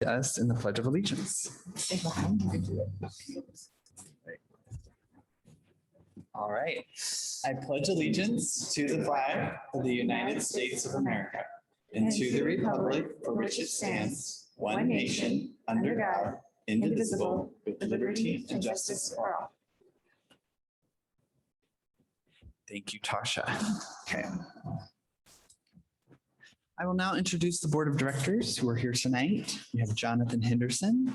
us in the Pledge of Allegiance. All right. I pledge allegiance to the flag of the United States of America and to the republic for which it stands, one nation, under God, indivisible, with liberty and justice for all. Thank you, Tasha. Okay. I will now introduce the Board of Directors who are here tonight. We have Jonathan Henderson.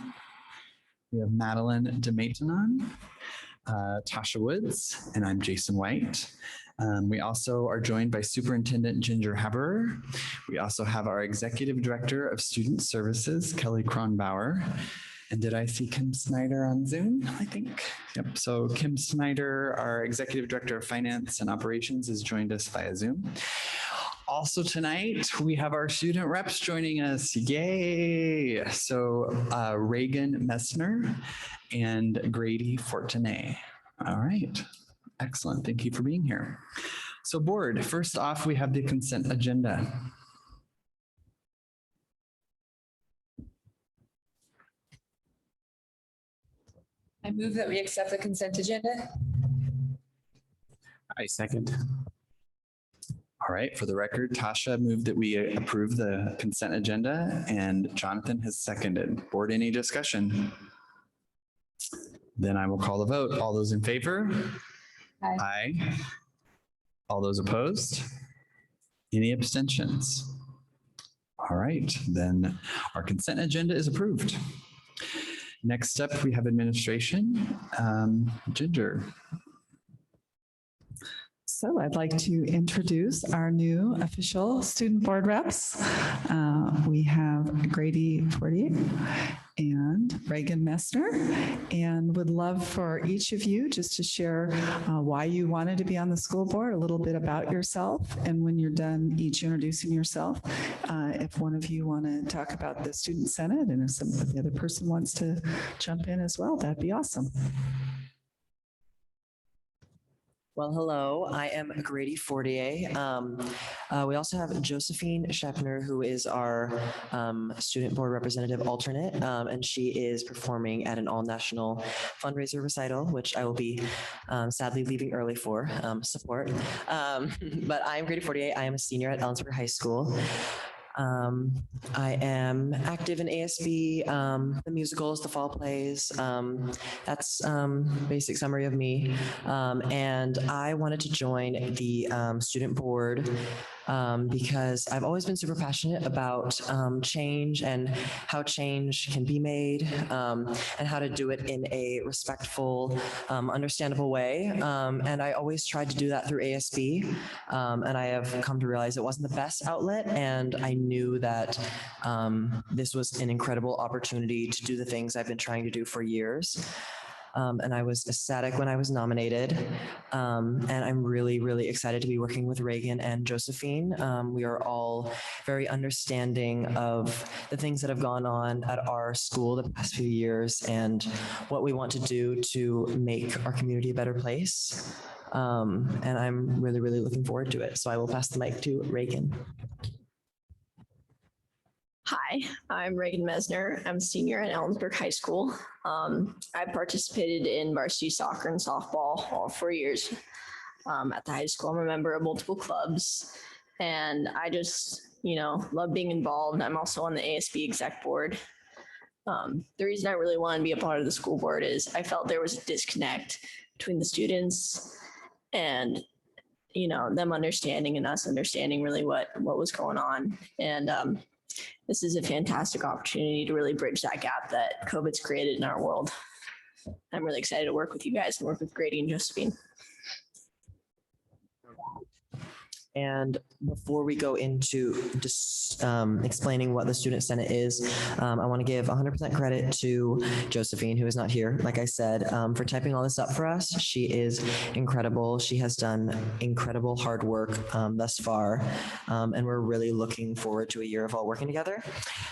We have Madeline DeMaitonon, Tasha Woods, and I'm Jason White. We also are joined by Superintendent Ginger Haberer. We also have our Executive Director of Student Services, Kelly Kronbauer. And did I see Kim Snyder on Zoom? I think. Yep. So Kim Snyder, our Executive Director of Finance and Operations, has joined us via Zoom. Also tonight, we have our student reps joining us. Yay! So Reagan Messner and Grady Fortuné. All right. Excellent. Thank you for being here. So board, first off, we have the consent agenda. I move that we accept the consent agenda. I second. All right, for the record, Tasha moved that we approve the consent agenda and Jonathan has seconded. Board, any discussion? Then I will call the vote. All those in favor? Aye. Aye. All those opposed? Any abstentions? All right, then our consent agenda is approved. Next up, we have administration. Ginger. So I'd like to introduce our new official student board reps. We have Grady Fortier and Reagan Messner, and would love for each of you just to share why you wanted to be on the school board, a little bit about yourself, and when you're done each introducing yourself, if one of you want to talk about the Student Senate, and if the other person wants to jump in as well, that'd be awesome. Well, hello, I am Grady Fortier. We also have Josephine Scheffner, who is our student board representative alternate, and she is performing at an all-national fundraiser recital, which I will be sadly leaving early for support. But I'm Grady Fortier. I am a senior at Ellensburg High School. I am active in ASB, the musicals, the fall plays. That's basic summary of me. And I wanted to join the student board because I've always been super passionate about change and how change can be made and how to do it in a respectful, understandable way. And I always tried to do that through ASB. And I have come to realize it wasn't the best outlet. And I knew that this was an incredible opportunity to do the things I've been trying to do for years. And I was ecstatic when I was nominated. And I'm really, really excited to be working with Reagan and Josephine. We are all very understanding of the things that have gone on at our school the past few years and what we want to do to make our community a better place. And I'm really, really looking forward to it. So I will pass the mic to Reagan. Hi, I'm Reagan Messner. I'm a senior at Ellensburg High School. I participated in varsity soccer and softball all 4 years at the high school. I'm a member of multiple clubs, and I just, love being involved. I'm also on the ASB exec board. The reason I really want to be a part of the school board is I felt there was a disconnect between the students and them understanding and us understanding really what was going on. And this is a fantastic opportunity to really bridge that gap that COVID's created in our world. I'm really excited to work with you guys and work with Grady and Josephine. And before we go into just explaining what the Student Senate is, I want to give 100% credit to Josephine, who is not here, like I said, for typing all this up for us. She is incredible. She has done incredible hard work thus far, and we're really looking forward to a year of all working together.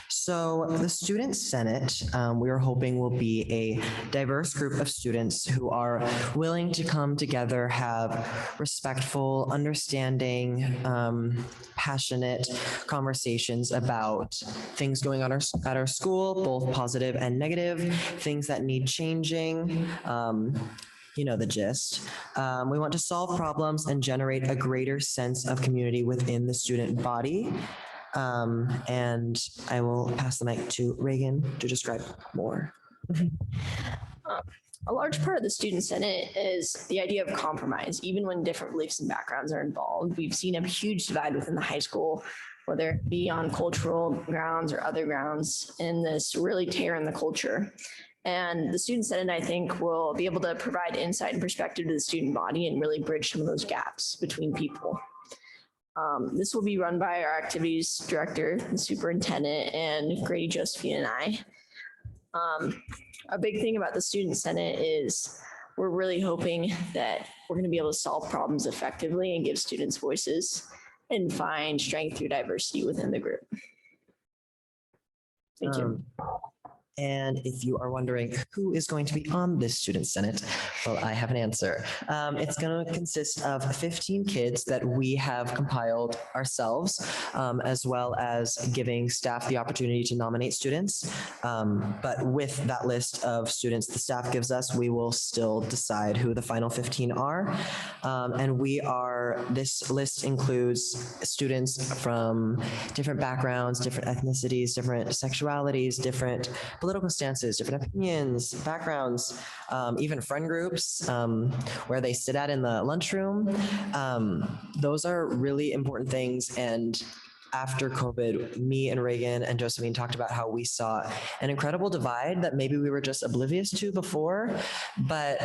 So the Student Senate, we are hoping will be a diverse group of students who are willing to come together, have respectful, understanding, having passionate conversations about things going on at our school, both positive and negative, things that need changing. You know the gist. We want to solve problems and generate a greater sense of community within the student body. And I will pass the mic to Reagan to describe more. A large part of the Student Senate is the idea of compromise. Even when different beliefs and backgrounds are involved, we've seen a huge divide within the high school, whether it be on cultural grounds or other grounds, and this really tear in the culture. And the Student Senate, I think, will be able to provide insight and perspective to the student body and really bridge some of those gaps between people. This will be run by our activities director, the superintendent, and Grady, Josephine, and I. A big thing about the Student Senate is we're really hoping that we're going to be able to solve problems effectively and give students voices and find strength through diversity within the group. Thank you. And if you are wondering who is going to be on this Student Senate, well, I have an answer. It's going to consist of 15 kids that we have compiled ourselves, as well as giving staff the opportunity to nominate students. But with that list of students the staff gives us, we will still decide who the final 15 are. And this list includes students from different backgrounds, different ethnicities, different sexualities, different political stances, different opinions, backgrounds, even friend groups, where they sit at in the lunchroom. Those are really important things. And after COVID, me and Reagan and Josephine talked about how we saw an incredible divide that maybe we were just oblivious to before, but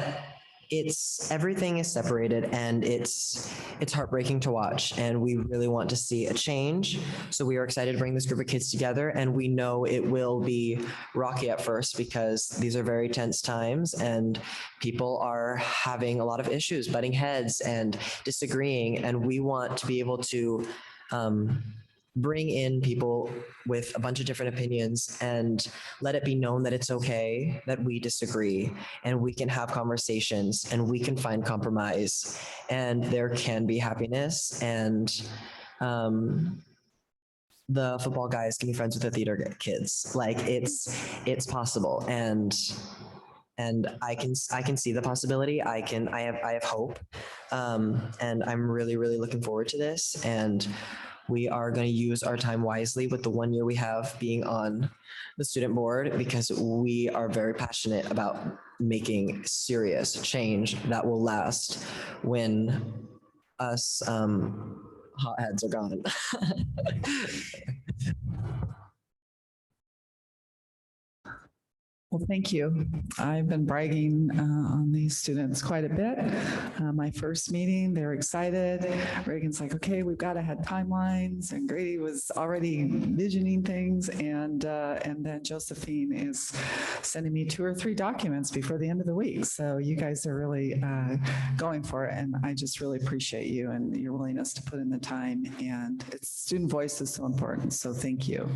everything is separated, and it's heartbreaking to watch, and we really want to see a change. So we are excited to bring this group of kids together, and we know it will be rocky at first because these are very tense times and people are having a lot of issues, butting heads and disagreeing, and we want to be able to bring in people with a bunch of different opinions and let it be known that it's okay that we disagree, and we can have conversations and we can find compromise and there can be happiness, and the football guys can be friends with the theater kids. Like it's possible, and I can see the possibility. I have hope, and I'm really looking forward to this. And we are going to use our time wisely with the 1 year we have being on the student board, because we are very passionate about making serious change that will last when us hotheads are gone. Well, thank you. I've been bragging on these students quite a bit. My first meeting, they're excited. Reagan's like, okay, we've got to have timelines. And Grady was already visioning things. And then Josephine is sending me 2 or 3 documents before the end of the week. So you guys are really going for it. And I just really appreciate you and your willingness to put in the time. And student voice is so important. So thank you.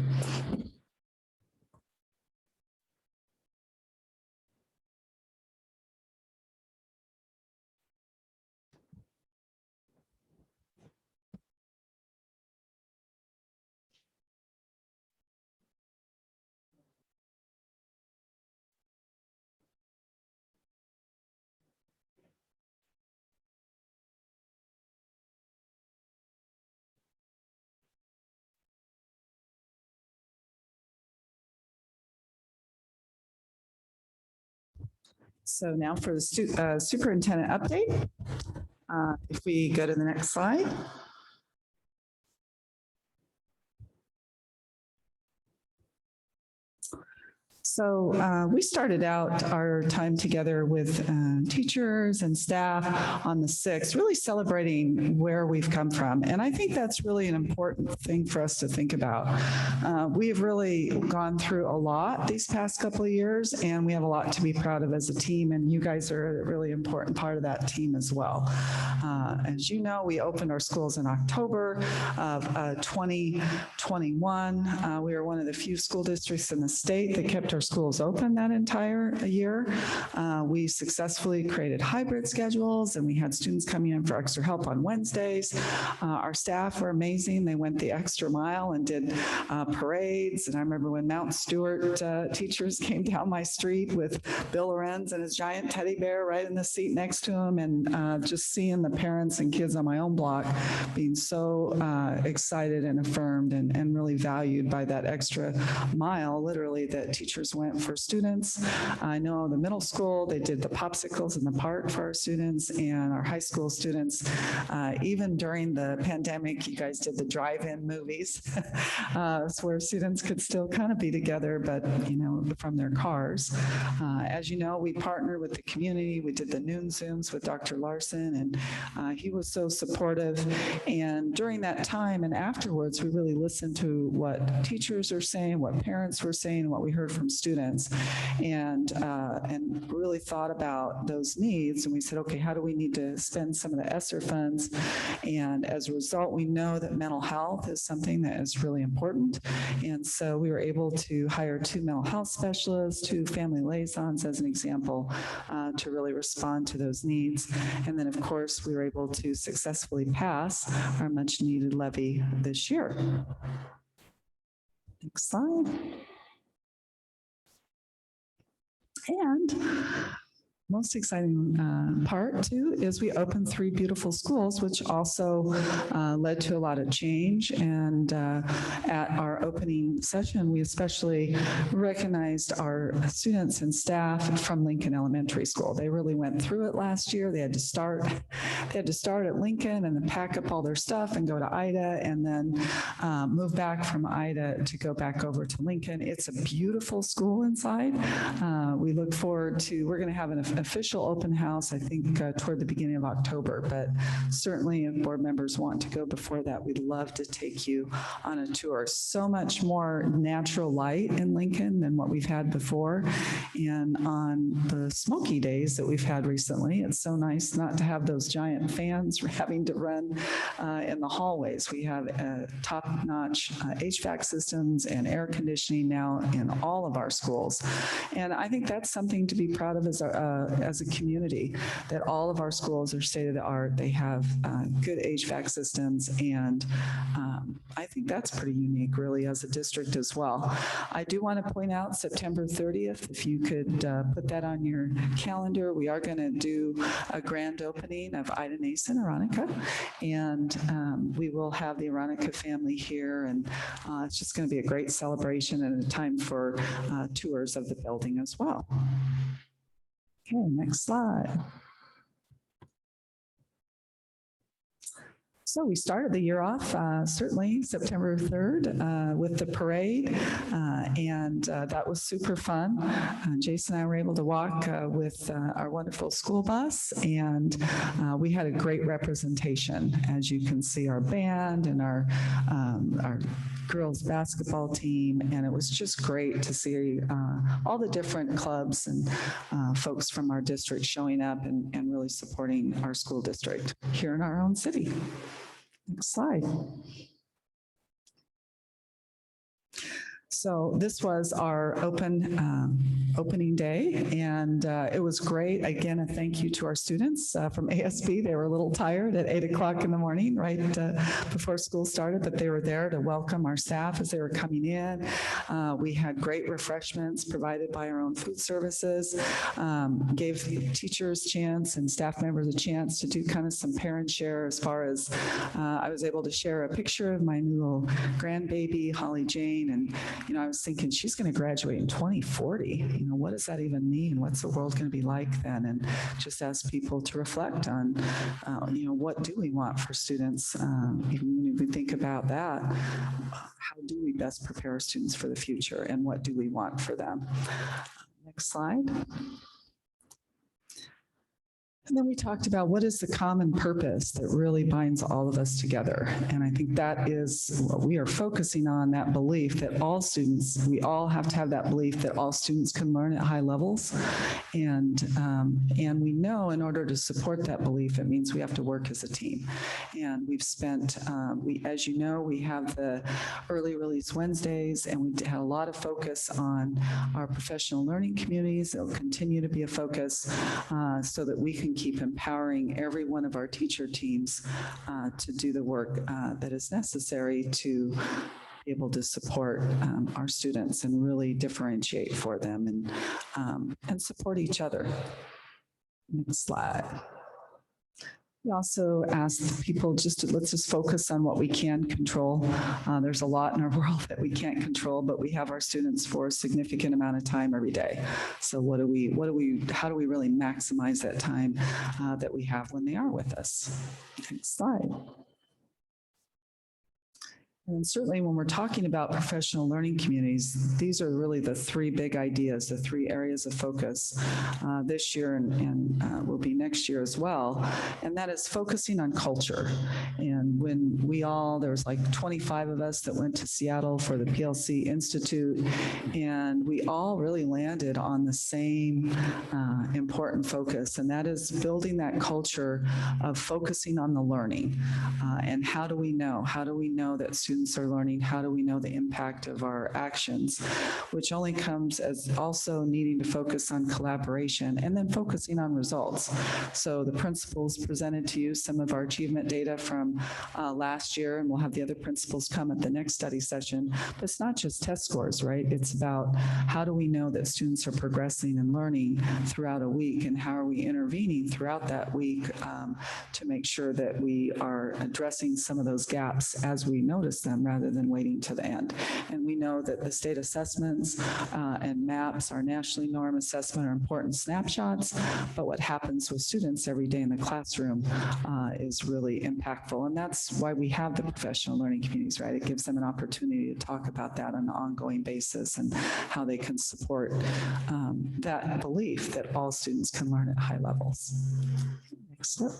So now for the superintendent update. If we go to the next slide. So we started out our time together with teachers and staff on the 6th, really celebrating where we've come from. And I think that's really an important thing for us to think about. We have really gone through a lot these past couple of years, and we have a lot to be proud of as a team. And you guys are a really important part of that team as well. As you know, we opened our schools in October of 2021. We were one of the few school districts in the state that kept our schools open that entire year. We successfully created hybrid schedules, and we had students coming in for extra help on Wednesdays. Our staff were amazing. They went the extra mile and did parades. And I remember when Mount Stewart teachers came down my street with Bill Lorenz and his giant teddy bear right in the seat next to him, and just seeing the parents and kids on my own block being so excited and affirmed and really valued by that extra mile, literally, that teachers went for students. I know the middle school, they did the popsicles in the park for our students, and our high school students, even during the pandemic, you guys did the drive-in movies where students could still kind of be together, but, you know, from their cars. As you know, we partnered with the community. We did the noon Zooms with Dr. Larson, and he was so supportive. And during that time and afterwards, we really listened to what teachers are saying, what parents were saying, what we heard from students, and really thought about those needs. And we said, okay, how do we need to spend some of the ESSER funds? And as a result, we know that mental health is something that is really important. And so we were able to hire 2 mental health specialists, 2 family liaisons, as an example, to really respond to those needs. And then, of course, we were able to successfully pass our much needed levy this year. Next slide. And most exciting part, too, is we opened 3 beautiful schools, which also led to a lot of change. And at our opening session, we especially recognized our students and staff from Lincoln Elementary School. They really went through it last year. They had to start at Lincoln and then pack up all their stuff and go to Ida, and then move back from Ida to go back over to Lincoln. It's a beautiful school inside. We look forward to, we're going to have an official open house, I think, toward the beginning of October, but certainly if board members want to go before that, we'd love to take you on a tour. So much more natural light in Lincoln than what we've had before. And on the smoky days that we've had recently, it's so nice not to have those giant fans having to run in the hallways. We have top-notch HVAC systems and air conditioning now in all of our schools. And I think that's something to be proud of as a community, that all of our schools are state-of-the-art. They have good HVAC systems, and I think that's pretty unique, really, as a district as well. I do want to point out September 30th, if you could put that on your calendar, we are going to do a grand opening of Ida Nason Aronica, and we will have the Aronica family here, and it's just going to be a great celebration and a time for tours of the building as well. Okay, next slide. So we started the year off, certainly September 3rd with the parade, and that was super fun. Jason and I were able to walk with our wonderful school bus, and we had a great representation. As you can see, our band and our girls basketball team, and it was just great to see all the different clubs and folks from our district showing up and really supporting our school district here in our own city. Next slide. So this was our opening day, and it was great. Again, a thank you to our students from ASB. They were a little tired at 8 o'clock in the morning, right before school started, but they were there to welcome our staff as they were coming in. We had great refreshments provided by our own food services, gave teachers a chance and staff members a chance to do kind of some parent share, as far as I was able to share a picture of my new little grandbaby, Holly Jane, and you know, I was thinking she's going to graduate in 2040. You know, what does that even mean? What's the world going to be like then? And just ask people to reflect on, you know, what do we want for students? Even when we think about that, how do we best prepare our students for the future, and what do we want for them? Next slide. And then we talked about what is the common purpose that really binds all of us together. And I think that is what we are focusing on, that belief that all students, we all have to have that belief that all students can learn at high levels. And we know in order to support that belief, it means we have to work as a team. And we've spent, as you know, we have the early release Wednesdays, and we had a lot of focus on our professional learning communities. It'll continue to be a focus so that we can keep empowering every one of our teacher teams to do the work that is necessary to be able to support our students and really differentiate for them and support each other. Next slide. We also asked people let's just focus on what we can control. There's a lot in our world that we can't control, but we have our students for a significant amount of time every day. So how do we really maximize that time that we have when they are with us? Next slide. And certainly when we're talking about professional learning communities, these are really the three big ideas, the three areas of focus this year and will be next year as well. And that is focusing on culture. And when there was like 25 of us that went to Seattle for the PLC Institute, and we all really landed on the same important focus, and that is building that culture of focusing on the learning. And how do we know? How do we know that students are learning? How do we know the impact of our actions? Which only comes as also needing to focus on collaboration and then focusing on results. So the principals presented to you some of our achievement data from last year, and we'll have the other principals come at the next study session. But it's not just test scores, right? It's about how do we know that students are progressing and learning throughout a week, and how are we intervening throughout that week to make sure that we are addressing some of those gaps as we notice them rather than waiting to the end. And we know that the state assessments and MAPs, our nationally norm assessment, are important snapshots, but what happens with students every day in the classroom is really impactful. And that's why we have the professional learning communities, right? It gives them an opportunity to talk about that on an ongoing basis and how they can support that belief that all students can learn at high levels. Next step.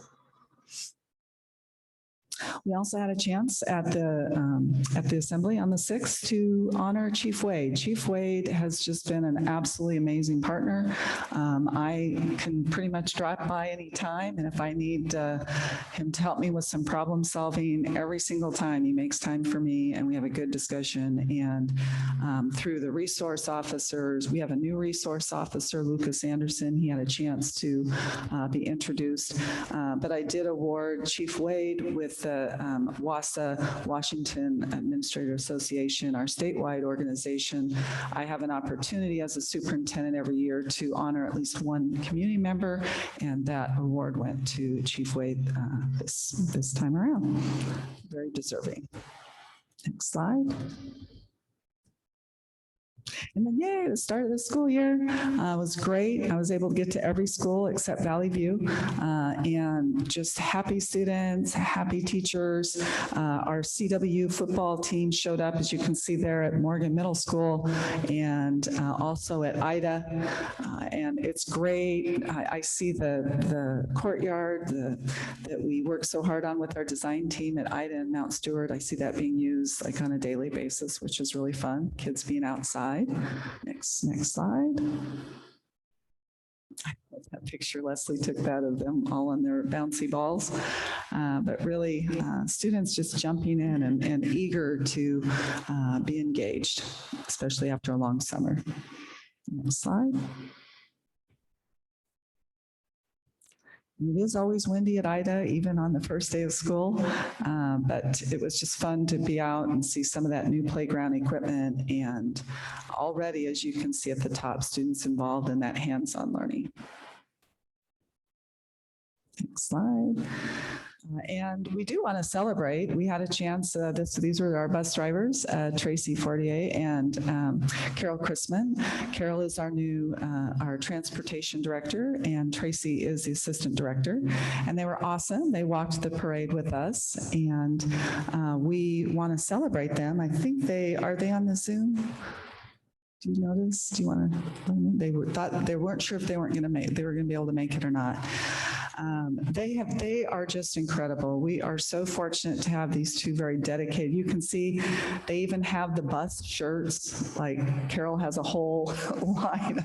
We also had a chance at the assembly on the 6th to honor Chief Wade. Chief Wade has just been an absolutely amazing partner. I can pretty much drop by any time, and if I need him to help me with some problem solving, every single time he makes time for me, and we have a good discussion. And through the resource officers, we have a new resource officer, Lucas Anderson. He had a chance to be introduced, but I did award Chief Wade with the WASA, Washington Administrator Association, our statewide organization. I have an opportunity as a superintendent every year to honor at least one community member, and that award went to Chief Wade this time around. Very deserving. Next slide. And then, yay, the start of the school year was great. I was able to get to every school except Valley View, and just happy students, happy teachers. Our CW football team showed up, as you can see there, at Morgan Middle School and also at Ida, and it's great. I see the courtyard that we work so hard on with our design team at Ida and Mount Stewart. I see that being used like on a daily basis, which is really fun, kids being outside. Next slide. I love that picture. Leslie took that of them all on their bouncy balls. But really, students just jumping in and eager to be engaged, especially after a long summer. Next slide. It is always windy at Ida, even on the first day of school, but it was just fun to be out and see some of that new playground equipment. And already, as you can see at the top, students involved in that hands-on learning. Next slide. And we do want to celebrate. We had a chance, these were our bus drivers, Tracy Fortier and Carol Chrisman. Carol is our transportation director, and Tracy is the assistant director. And they were awesome. They walked the parade with us, and we want to celebrate them. I think are they on the Zoom? Do you notice? Do you want to? They weren't sure if they were going to be able to make it or not. They are just incredible. We are so fortunate to have these two very dedicated. You can see they even have the bus shirts. Like Carol has a whole line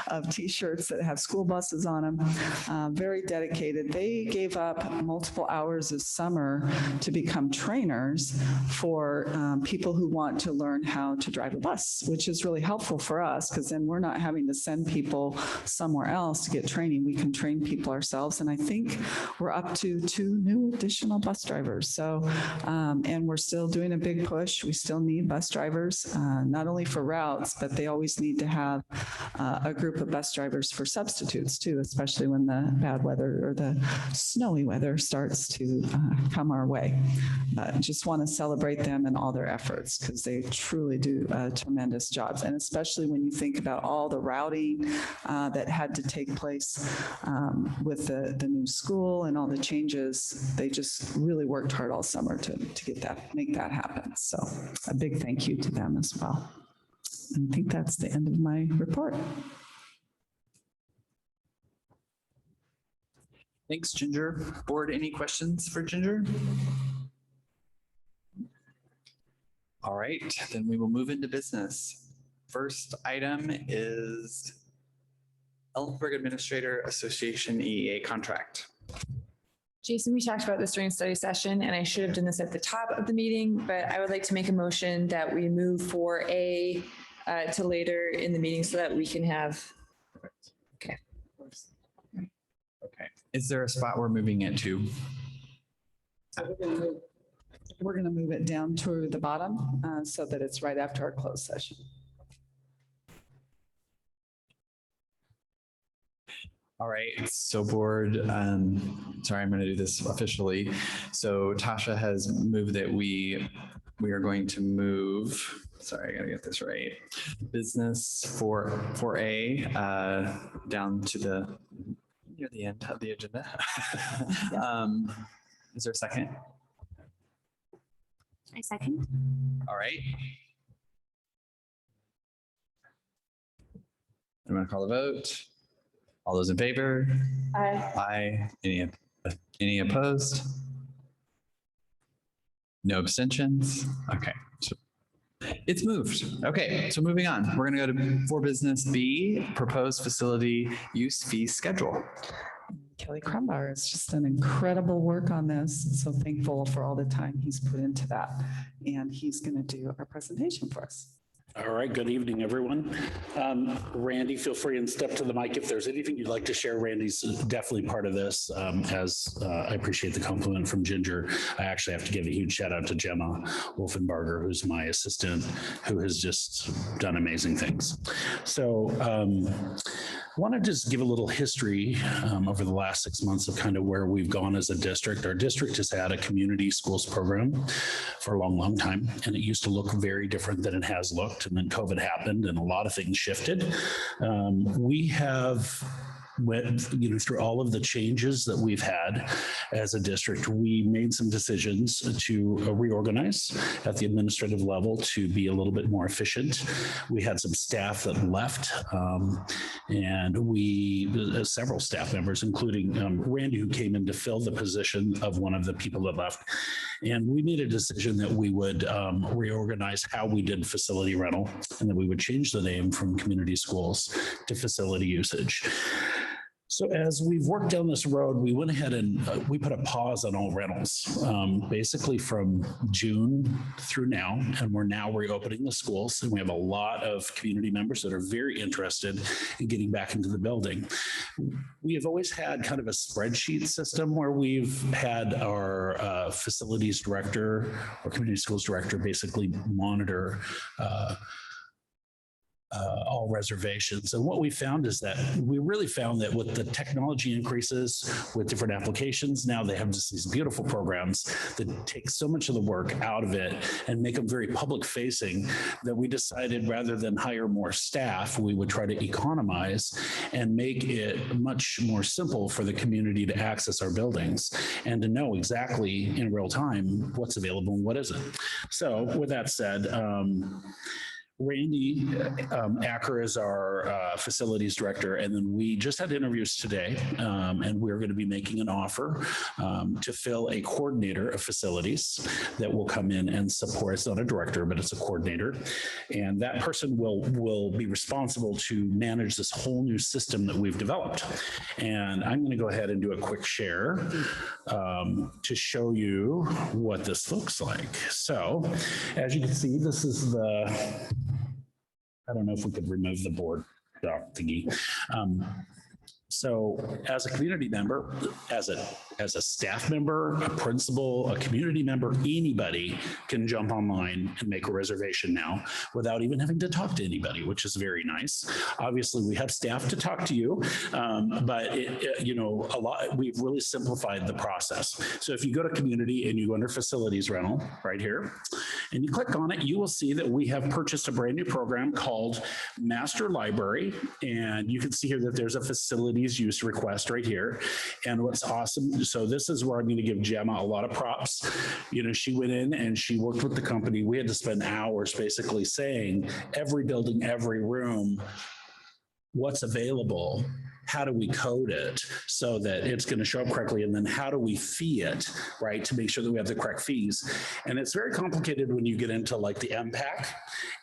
of t-shirts that have school buses on them. Very dedicated. They gave up multiple hours this summer to become trainers for people who want to learn how to drive a bus, which is really helpful for us because then we're not having to send people somewhere else to get training. We can train people ourselves. And I think we're up to 2 new additional bus drivers. So, and we're still doing a big push. We still need bus drivers, not only for routes, but they always need to have a group of bus drivers for substitutes too, especially when the bad weather or the snowy weather starts to come our way. Just want to celebrate them and all their efforts because they truly do tremendous jobs. And especially when you think about all the routing that had to take place with the new school and all the changes, they just really worked hard all summer to make that happen. So a big thank you to them as well. And I think that's the end of my report. Thanks, Ginger. Board, any questions for Ginger? All right, then we will move into business. First item is Ellensburg Administrator Association EEA contract. Jason, we talked about this during study session, and I should have done this at the top of the meeting, but I would like to make a motion that we move 4A to later in the meeting so that we can have. Okay. Okay. Is there a spot we're moving it to? We're going to move it down to the bottom so that it's right after our closed session. All right, so board, sorry, I'm going to do this officially. So Tasha has moved that we are going to move, sorry, I got to get this right. Business for 4A down to near the end of the agenda. Is there a second? I second. All right. I'm going to call the vote. All those in favor? Aye. Aye. Any opposed? No abstentions? Okay. So it's moved. Okay, so moving on. We're going to go to for business B, proposed facility use fee schedule. Kelly Crumbar has just done incredible work on this. So thankful for all the time he's put into that. And he's going to do our presentation for us. All right, good evening, everyone. Randy, feel free and step to the mic if there's anything you'd like to share. Randy's definitely part of this, as I appreciate the compliment from Ginger. I actually have to give a huge shout out to Gemma Wolfenbarger, who's my assistant, who has just done amazing things. So I want to just give a little history over the last 6 months of kind of where we've gone as a district. Our district has had a community schools program for a long, long time, and it used to look very different than it has looked. And then COVID happened and a lot of things shifted. We have went through all of the changes that we've had as a district. We made some decisions to reorganize at the administrative level to be a little bit more efficient. We had some staff that left, and we several staff members, including Randy, who came in to fill the position of one of the people that left. And we made a decision that we would reorganize how we did facility rental, and that we would change the name from community schools to facility usage. So as we've worked down this road, we went ahead and we put a pause on all rentals, basically from June through now, and we're now reopening the schools, and we have a lot of community members that are very interested in getting back into the building. We have always had kind of a spreadsheet system where we've had our facilities director or community schools director basically monitor all reservations. And what we found is that we really found that with the technology increases with different applications, now they have just these beautiful programs that take so much of the work out of it and make them very public facing, that we decided rather than hire more staff, we would try to economize and make it much more simple for the community to access our buildings and to know exactly in real time what's available and what isn't. So with that said, Randy Acker is our facilities director, and then we just had interviews today, and we're going to be making an offer to fill a coordinator of facilities that will come in and support. It's not a director, but it's a coordinator, and that person will be responsible to manage this whole new system that we've developed. And I'm going to go ahead and do a quick share to show you what this looks like. So, as you can see, this is I don't know if we could remove the board doc thingy. So as a community member, as a staff member, a principal, a community member, anybody can jump online and make a reservation now without even having to talk to anybody, which is very nice. Obviously, we have staff to talk to you, but we've really simplified the process. So if you go to community and you go under facilities rental right here, and you click on it, you will see that we have purchased a brand new program called Master Library, and you can see here that there's a facilities use request right here. And what's awesome, so this is where I'm going to give Gemma a lot of props. She went in and she worked with the company. We had to spend hours basically saying every building, every room, what's available, how do we code it so that it's going to show up correctly, and then how do we fee it, right, to make sure that we have the correct fees. And it's very complicated when you get into like the MPAC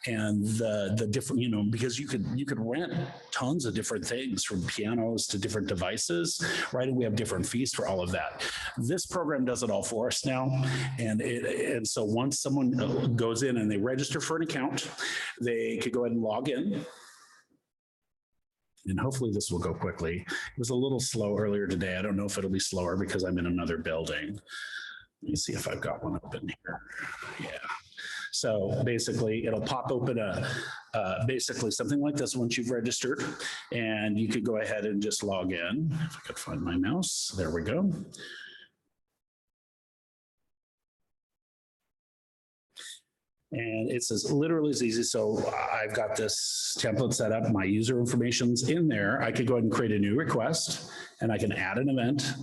and the different, because you could rent tons of different things, from pianos to different devices, right, and we have different fees for all of that. This program does it all for us now, and so once someone goes in and they register for an account, they could go ahead and log in. And hopefully this will go quickly. It was a little slow earlier today. I don't know if it'll be slower because I'm in another building. Let me see if I've got one open here. Yeah. So basically it'll pop open basically something like this once you've registered, and you could go ahead and just log in. If I could find my mouse, there we go. And it's literally as easy. So I've got this template set up. My user information's in there. I could go ahead and create a new request, and I can add an event.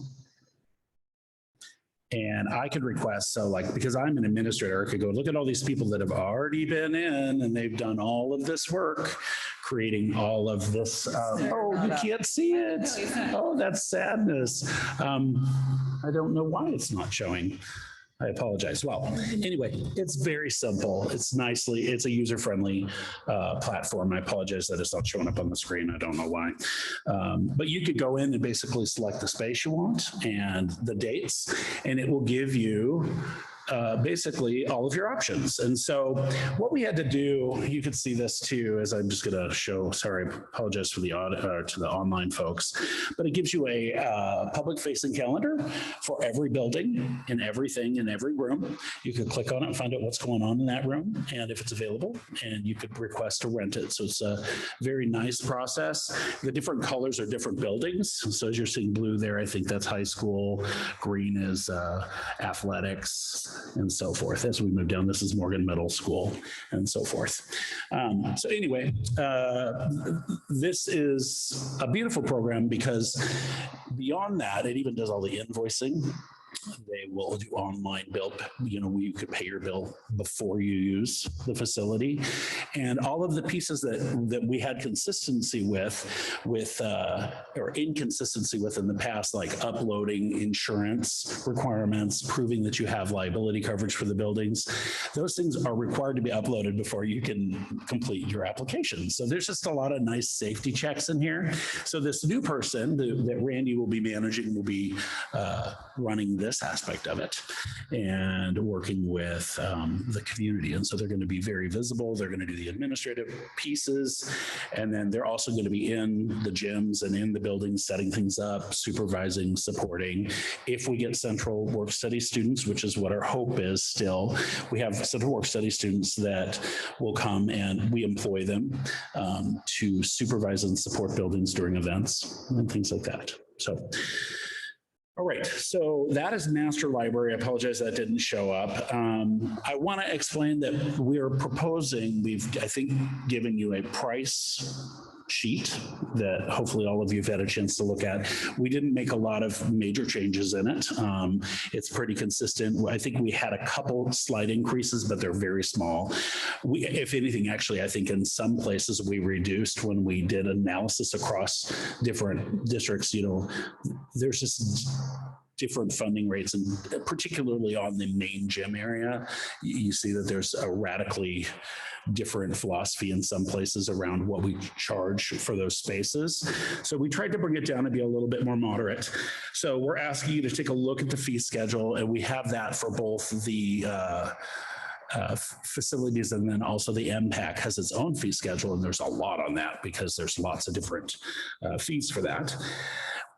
And I could request, so like, because I'm an administrator, I could go look at all these people that have already been in and they've done all of this work, creating all of this. Oh, you can't see it. Oh, that's sadness. I don't know why it's not showing. I apologize. Well, anyway, it's very simple. It's a user-friendly platform. I apologize that it's not showing up on the screen. I don't know why. But you could go in and basically select the space you want and the dates, and it will give you basically all of your options. And so what we had to do, you could see this too, as I'm just going to show, sorry, I apologize for the to the online folks, but it gives you a public facing calendar for every building and everything in every room. You could click on it and find out what's going on in that room and if it's available, and you could request to rent it. So it's a very nice process. The different colors are different buildings. So as you're seeing blue there, I think that's high school. Green is athletics, and so forth. As we move down, this is Morgan Middle School, and so forth. So anyway, this is a beautiful program because beyond that, it even does all the invoicing. They will do online bill, where you could pay your bill before you use the facility. And all of the pieces that we had consistency or inconsistency with in the past, like uploading insurance requirements, proving that you have liability coverage for the buildings, those things are required to be uploaded before you can complete your application. So there's just a lot of nice safety checks in here. So this new person that Randy will be managing will be running this aspect of it and working with the community. And so they're going to be very visible. They're going to do the administrative pieces. And then they're also going to be in the gyms and in the buildings, setting things up, supervising, supporting. If we get central work study students, which is what our hope is still, we have central work study students that will come and we employ them to supervise and support buildings during events and things like that. So all right, so that is Master Library. I apologize that didn't show up. I want to explain that we are proposing, I think, given you a price sheet that hopefully all of you have had a chance to look at. We didn't make a lot of major changes in it. It's pretty consistent. I think we had a couple slight increases, but they're very small. If anything, actually, I think in some places we reduced when we did analysis across different districts. There's just different funding rates, and particularly on the main gym area, you see that there's a radically different philosophy in some places around what we charge for those spaces. So we tried to bring it down and be a little bit more moderate. So we're asking you to take a look at the fee schedule, and we have that for both the facilities, and then also the MPAC has its own fee schedule, and there's a lot on that because there's lots of different fees for that.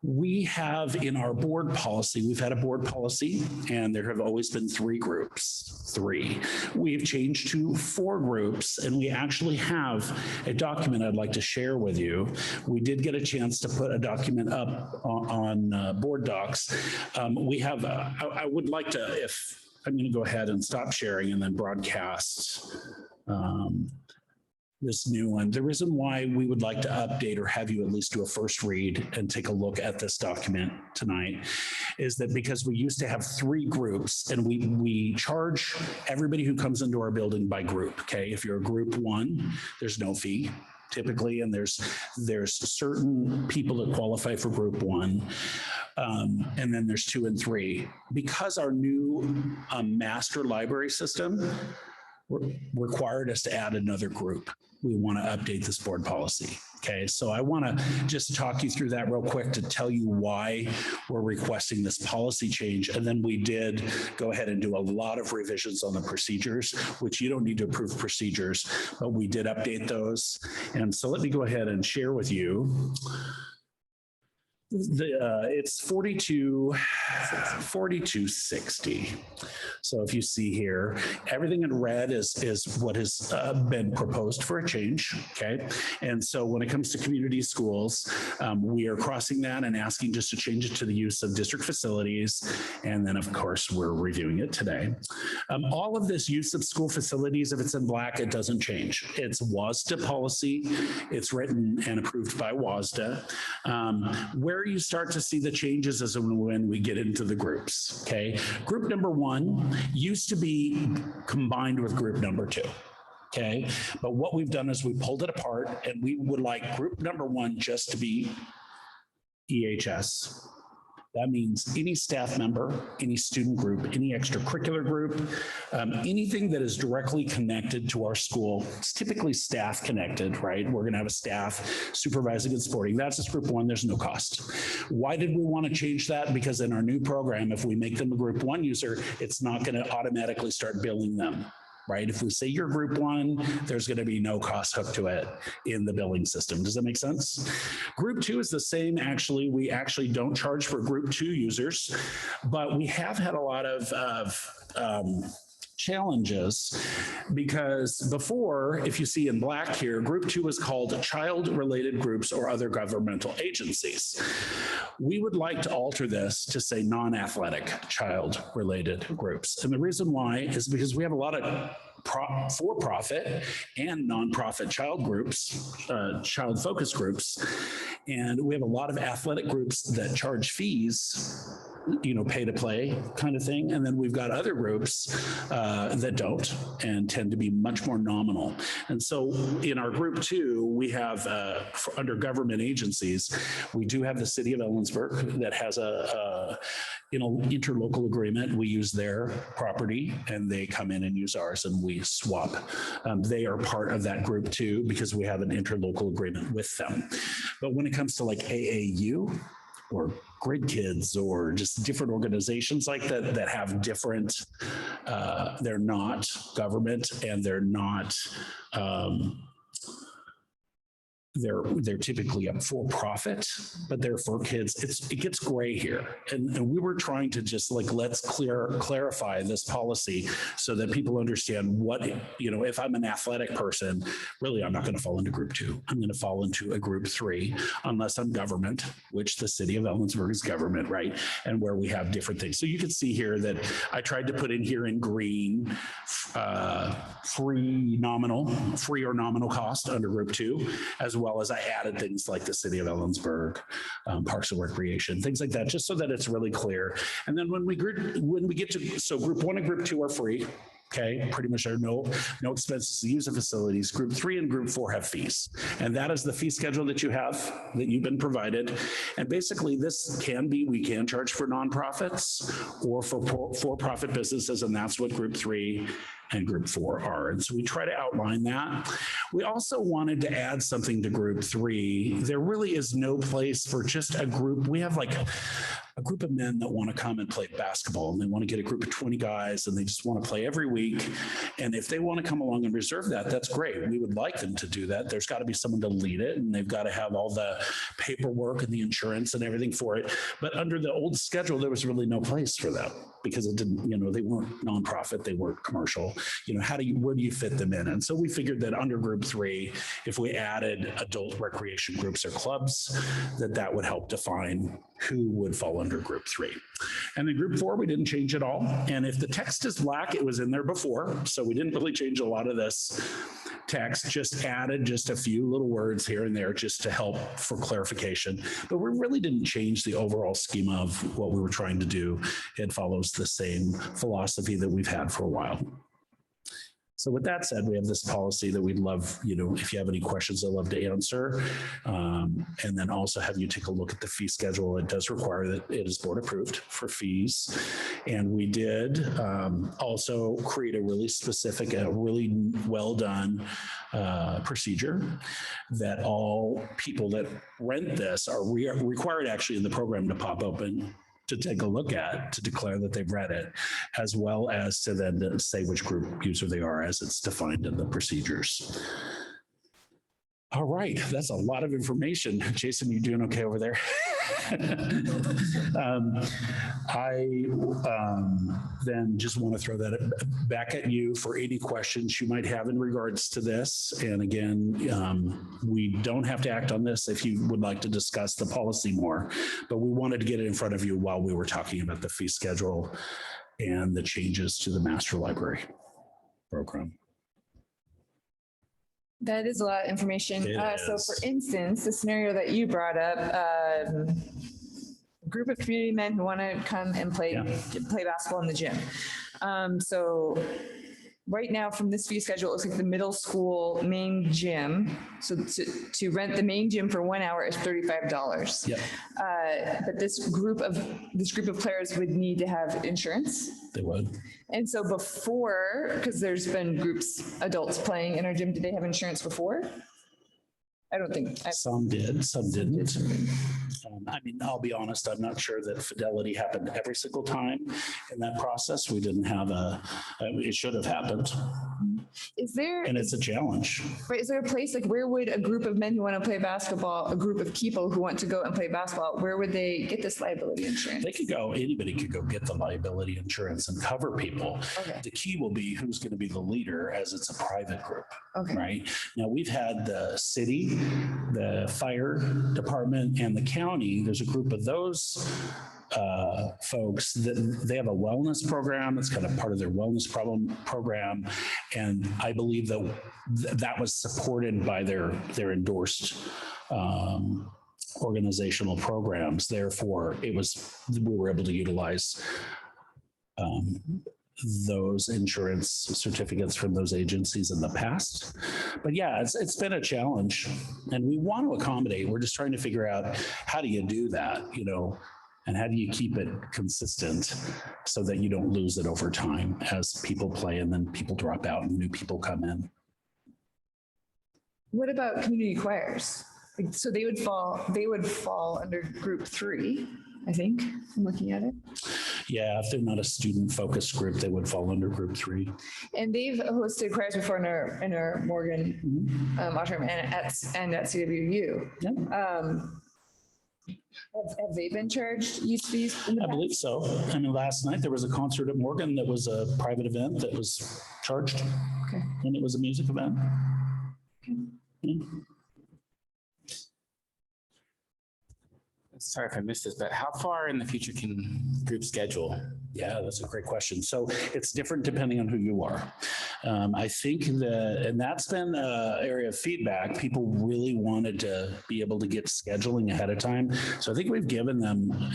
We have in our board policy, we've had a board policy, and there have always been 3 groups, 3. We've changed to 4 groups, and we actually have a document I'd like to share with you. We did get a chance to put a document up on board docs. We have, I would like to, if I'm going to go ahead and stop sharing and then broadcast this new one. The reason why we would like to update or have you at least do a first read and take a look at this document tonight is that because we used to have 3 groups, and we charge everybody who comes into our building by group. Okay, if you're a group 1, there's no fee typically, and there's certain people that qualify for group 1. And then there's 2 and 3. Because our new master library system required us to add another group, we want to update this board policy. Okay, so I want to just talk you through that real quick to tell you why we're requesting this policy change. And then we did go ahead and do a lot of revisions on the procedures, which you don't need to approve procedures, but we did update those. And so let me go ahead and share with you. It's 4260. So if you see here, everything in red is what has been proposed for a change. Okay, and so when it comes to community schools, we are crossing that and asking just to change it to the use of district facilities, and then of course we're reviewing it today. All of this use of school facilities, if it's in black, it doesn't change. It's WASDA policy. It's written and approved by WASDA. Where you start to see the changes is when we get into the groups. Okay, group number 1 used to be combined with group number 2. Okay, but what we've done is we pulled it apart, and we would like group number 1 just to be EHS. That means any staff member, any student group, any extracurricular group, anything that is directly connected to our school. It's typically staff connected, right? We're going to have a staff supervising and supporting. That's just group 1. There's no cost. Why did we want to change that? Because in our new program, if we make them a group 1 user, it's not going to automatically start billing them. Right? If we say you're group 1, there's going to be no cost hooked to it in the billing system. Does that make sense? Group 2 is the same. Actually, we actually don't charge for group 2 users, but we have had a lot of challenges because before, if you see in black here, group 2 is called child-related groups or other governmental agencies. We would like to alter this to say non-athletic child-related groups. And the reason why is because we have a lot of for-profit and nonprofit child groups, child focus groups, and we have a lot of athletic groups that charge fees, pay to play kind of thing. And then we've got other groups that don't and tend to be much more nominal. And so in our group 2, we have under government agencies, we do have the city of Ellensburg that has a interlocal agreement. We use their property and they come in and use ours and we swap. They are part of that group 2 because we have an interlocal agreement with them. But when it comes to like AAU, or Grid Kids, or just different organizations like that that have different, they're not government and they're not, they're typically a for-profit, but they're for kids. It gets gray here. And we were trying to just let's clarify this policy so that people understand what, if I'm an athletic person, really, I'm not going to fall into group 2. I'm going to fall into a group 3 unless I'm government, which the city of Ellensburg is government, right? And where we have different things. So you can see here that I tried to put in here in green, free or nominal cost under group 2, as well as I added things like the city of Ellensburg, Parks and Recreation, things like that, just so that it's really clear. And then when we get to, so group 1 and group 2 are free. Okay, pretty much there are no expenses to use the facilities. Group 3 and group 4 have fees. And that is the fee schedule that you've been provided. And basically we can charge for nonprofits or for for-profit businesses, and that's what group 3 and group 4 are. And so we try to outline that. We also wanted to add something to group 3. There really is no place for just a group. We have like a group of men that want to come and play basketball, and they want to get a group of 20 guys and they just want to play every week. And if they want to come along and reserve that, that's great. We would like them to do that. There's got to be someone to lead it, and they've got to have all the paperwork and the insurance and everything for it. But under the old schedule, there was really no place for them because it didn't, they weren't nonprofit, they weren't commercial. Where do you fit them in? And so we figured that under group 3, if we added adult recreation groups or clubs, that would help define who would fall under group 3. And then group 4, we didn't change at all. And if the text is black, it was in there before. So we didn't really change a lot of this text, just added just a few little words here and there just to help for clarification. But we really didn't change the overall schema of what we were trying to do. It follows the same philosophy that we've had for a while. So with that said, we have this policy that we'd love, if you have any questions, I'd love to answer. And then also have you take a look at the fee schedule. It does require that it is board approved for fees. And we did also create a really specific, a really well done procedure that all people that rent this are required actually in the program to pop open to take a look at, to declare that they've read it, as well as to then say which group user they are as it's defined in the procedures. All right, that's a lot of information. Jason, you doing okay over there? I then just want to throw that back at you for any questions you might have in regards to this. And again, we don't have to act on this if you would like to discuss the policy more, but we wanted to get it in front of you while we were talking about the fee schedule and the changes to the master library program. That is a lot of information. So for instance, the scenario that you brought up, a group of community men who want to come and play basketball in the gym. So right now from this fee schedule, it looks like the middle school main gym. So to rent the main gym for 1 hour is $35. Yep. But this group of players would need to have insurance. They would. And so before, because there's been adults playing in our gym, did they have insurance before? I don't think. Some did, some didn't. I'll be honest, I'm not sure that fidelity happened every single time in that process. We didn't have it should have happened. And it's a challenge. Right, is there a place, like where would a group of men who want to play basketball, a group of people who want to go and play basketball, where would they get this liability insurance? Anybody could go get the liability insurance and cover people. Okay. The key will be who's going to be the leader, as it's a private group. Okay. Right? Now, we've had the city, the fire department, and the county. There's a group of those folks that they have a wellness program. It's kind of part of their wellness program. And I believe that was supported by their endorsed organizational programs. Therefore, we were able to utilize those insurance certificates from those agencies in the past. But yeah, it's been a challenge, and we want to accommodate. We're just trying to figure out how do you do that, and how do you keep it consistent so that you don't lose it over time as people play and then people drop out and new people come in. What about community choirs? So they would fall under group 3, I think, I'm looking at it. Yeah, if they're not a student-focused group, they would fall under group 3. And they've hosted choirs before in our Morgan auditorium and at CWU. Yeah. Have they been charged use fees in the I past? believe so. Last night there was a concert at Morgan that was a private event that was charged. Okay. And it was a music event. Okay. Yeah. Sorry if I missed this, but how far in the future can groups schedule? Yeah, that's a great question. So it's different depending on who you are. I think that, and that's been an area of feedback. People really wanted to be able to get scheduling ahead of time. So I think we've given them,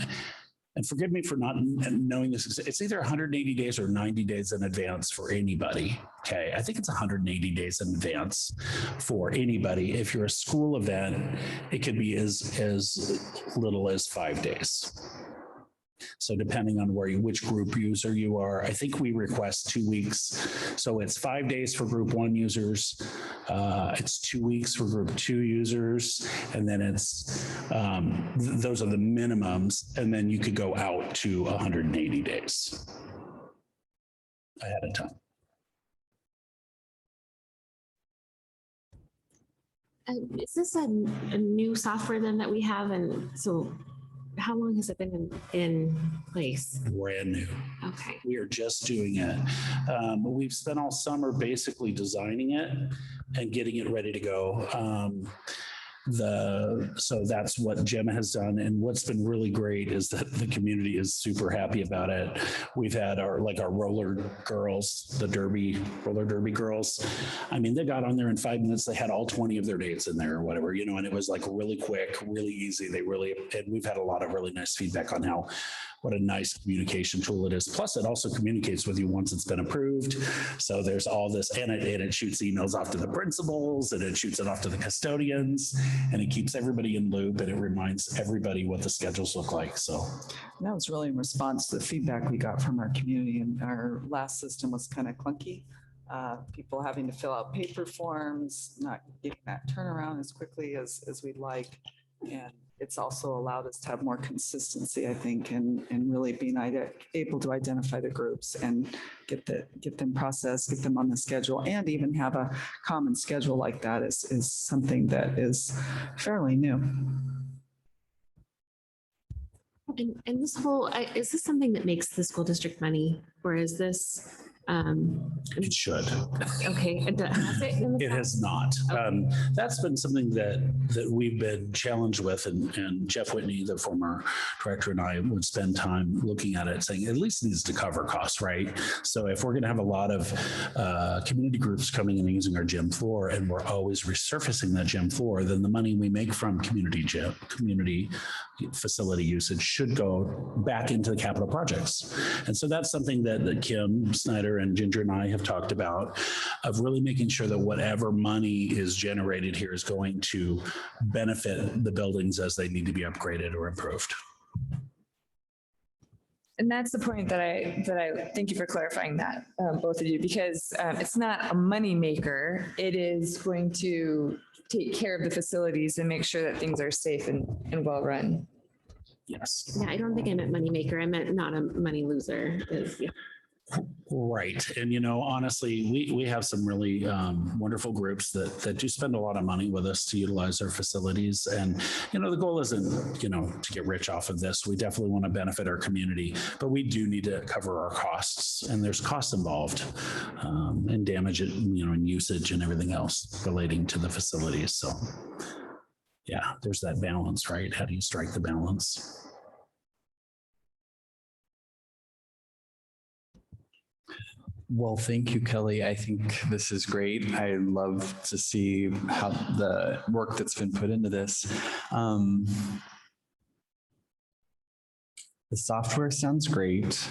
and forgive me for not knowing this, it's either 180 days or 90 days in advance for anybody. Okay, I think it's 180 days in advance for anybody. If you're a school event, it could be as little as 5 days. So depending on which group user you are, I think we request 2 weeks. So it's 5 days for group 1 users. It's 2 weeks for group 2 users. And then it's, those are the minimums. And then you could go out to 180 days ahead of time. Is this a new software then that we have? And so how long has it been in place? Brand new. Okay. We are just doing it. We've spent all summer basically designing it and getting it ready to go. So that's what Gemma has done. And what's been really great is that the community is super happy about it. We've had our roller girls, the roller derby girls. I mean, they got on there in 5 minutes. They had all 20 of their dates in there or whatever, and it was like really quick, really easy. And we've had a lot of really nice feedback on what a nice communication tool it is. Plus, it also communicates with you once it's been approved. So there's all this, and it shoots emails off to the principals, and it shoots it off to the custodians, and it keeps everybody in loop, and it reminds everybody what the schedules look like. So That was really in response to the feedback we got from our community, and our last system was kind of clunky. People having to fill out paper forms, not getting that turnaround as quickly as we'd like. And it's also allowed us to have more consistency, I think, and really being able to identify the groups and get them processed, get them on the schedule, and even have a common schedule like that is something that is fairly new. And this whole, is this something that makes the school district money, or is this? it should. Okay. Has it in the It past? has not. Okay. That's been something that we've been challenged with, and Jeff Whitney, the former director, and I would spend time looking at it, saying it at least needs to cover costs, right? So if we're going to have a lot of community groups coming in and using our gym floor, and we're always resurfacing that gym floor, then the money we make from community facility usage should go back into the capital projects. And so that's something that Kim Snyder and Ginger and I have talked about, of really making sure that whatever money is generated here is going to benefit the buildings as they need to be upgraded or improved. And that's the point that I thank you for clarifying that, both of you, because it's not a money maker. It is going to take care of the facilities and make sure that things are safe and well run. Yes. Yeah, I don't think I meant money maker. I meant not a money loser. Yeah. Right. And, honestly, we have some really wonderful groups that do spend a lot of money with us to utilize our facilities. And, the goal isn't, to get rich off of this. We definitely want to benefit our community, but we do need to cover our costs, and there's costs involved and damage, and usage and everything else relating to the facilities. So yeah, there's that balance, right? How do you strike the balance? Well, thank you, Kelly. I think this is great. I love to see how the work that's been put into this. The software sounds great.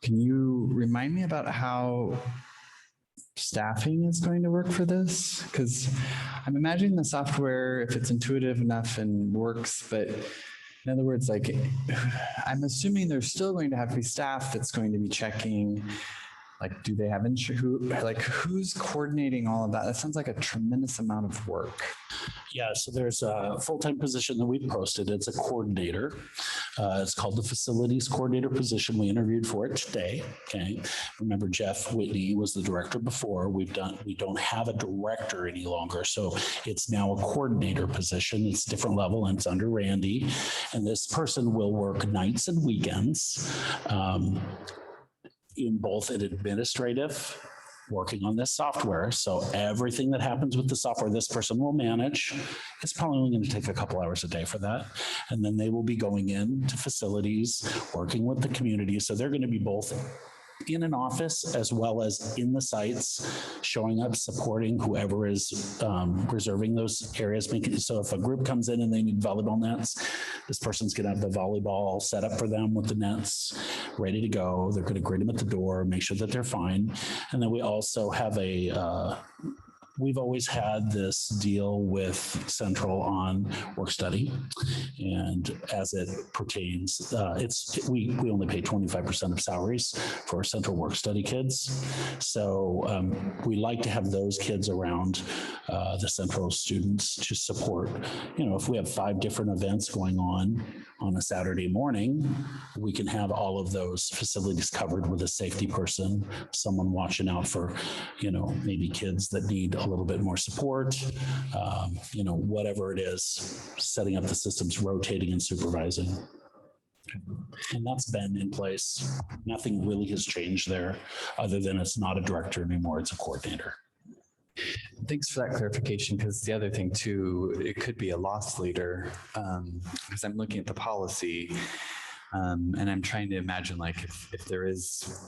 Can you remind me about how staffing is going to work for this? Because I'm imagining the software, if it's intuitive enough and works, but in other words, like, I'm assuming there's still going to have to be staff that's going to be checking. Like, do they have who's coordinating all of that? That sounds like a tremendous amount of work. Yeah, so there's a full-time position that we posted. It's a coordinator. It's called the facilities coordinator position. We interviewed for it today. Okay. Remember, Jeff Whitney was the director before. We don't have a director any longer. So it's now a coordinator position. It's a different level, and it's under Randy. And this person will work nights and weekends. In both an administrative working on this software. So everything that happens with the software, this person will manage. It's probably only going to take a couple hours a day for that. And then they will be going into facilities, working with the community. So they're going to be both in an office as well as in the sites, showing up, supporting whoever is reserving those areas. So if a group comes in and they need volleyball nets, this person's going to have the volleyball set up for them with the nets ready to go. They're going to greet them at the door, make sure that they're fine. And then we also have we've always had this deal with Central on work study. And as it pertains, we only pay 25% of salaries for Central work study kids. So we like to have those kids around the Central students to support. If we have 5 different events going on a Saturday morning, we can have all of those facilities covered with a safety person, someone watching out for, maybe kids that need a little bit more support, whatever it is, setting up the systems, rotating and supervising. And that's been in place. Nothing really has changed there other than it's not a director anymore, it's a coordinator. Thanks for that clarification, because the other thing too, it could be a loss leader, because I'm looking at the policy and I'm trying to imagine if there is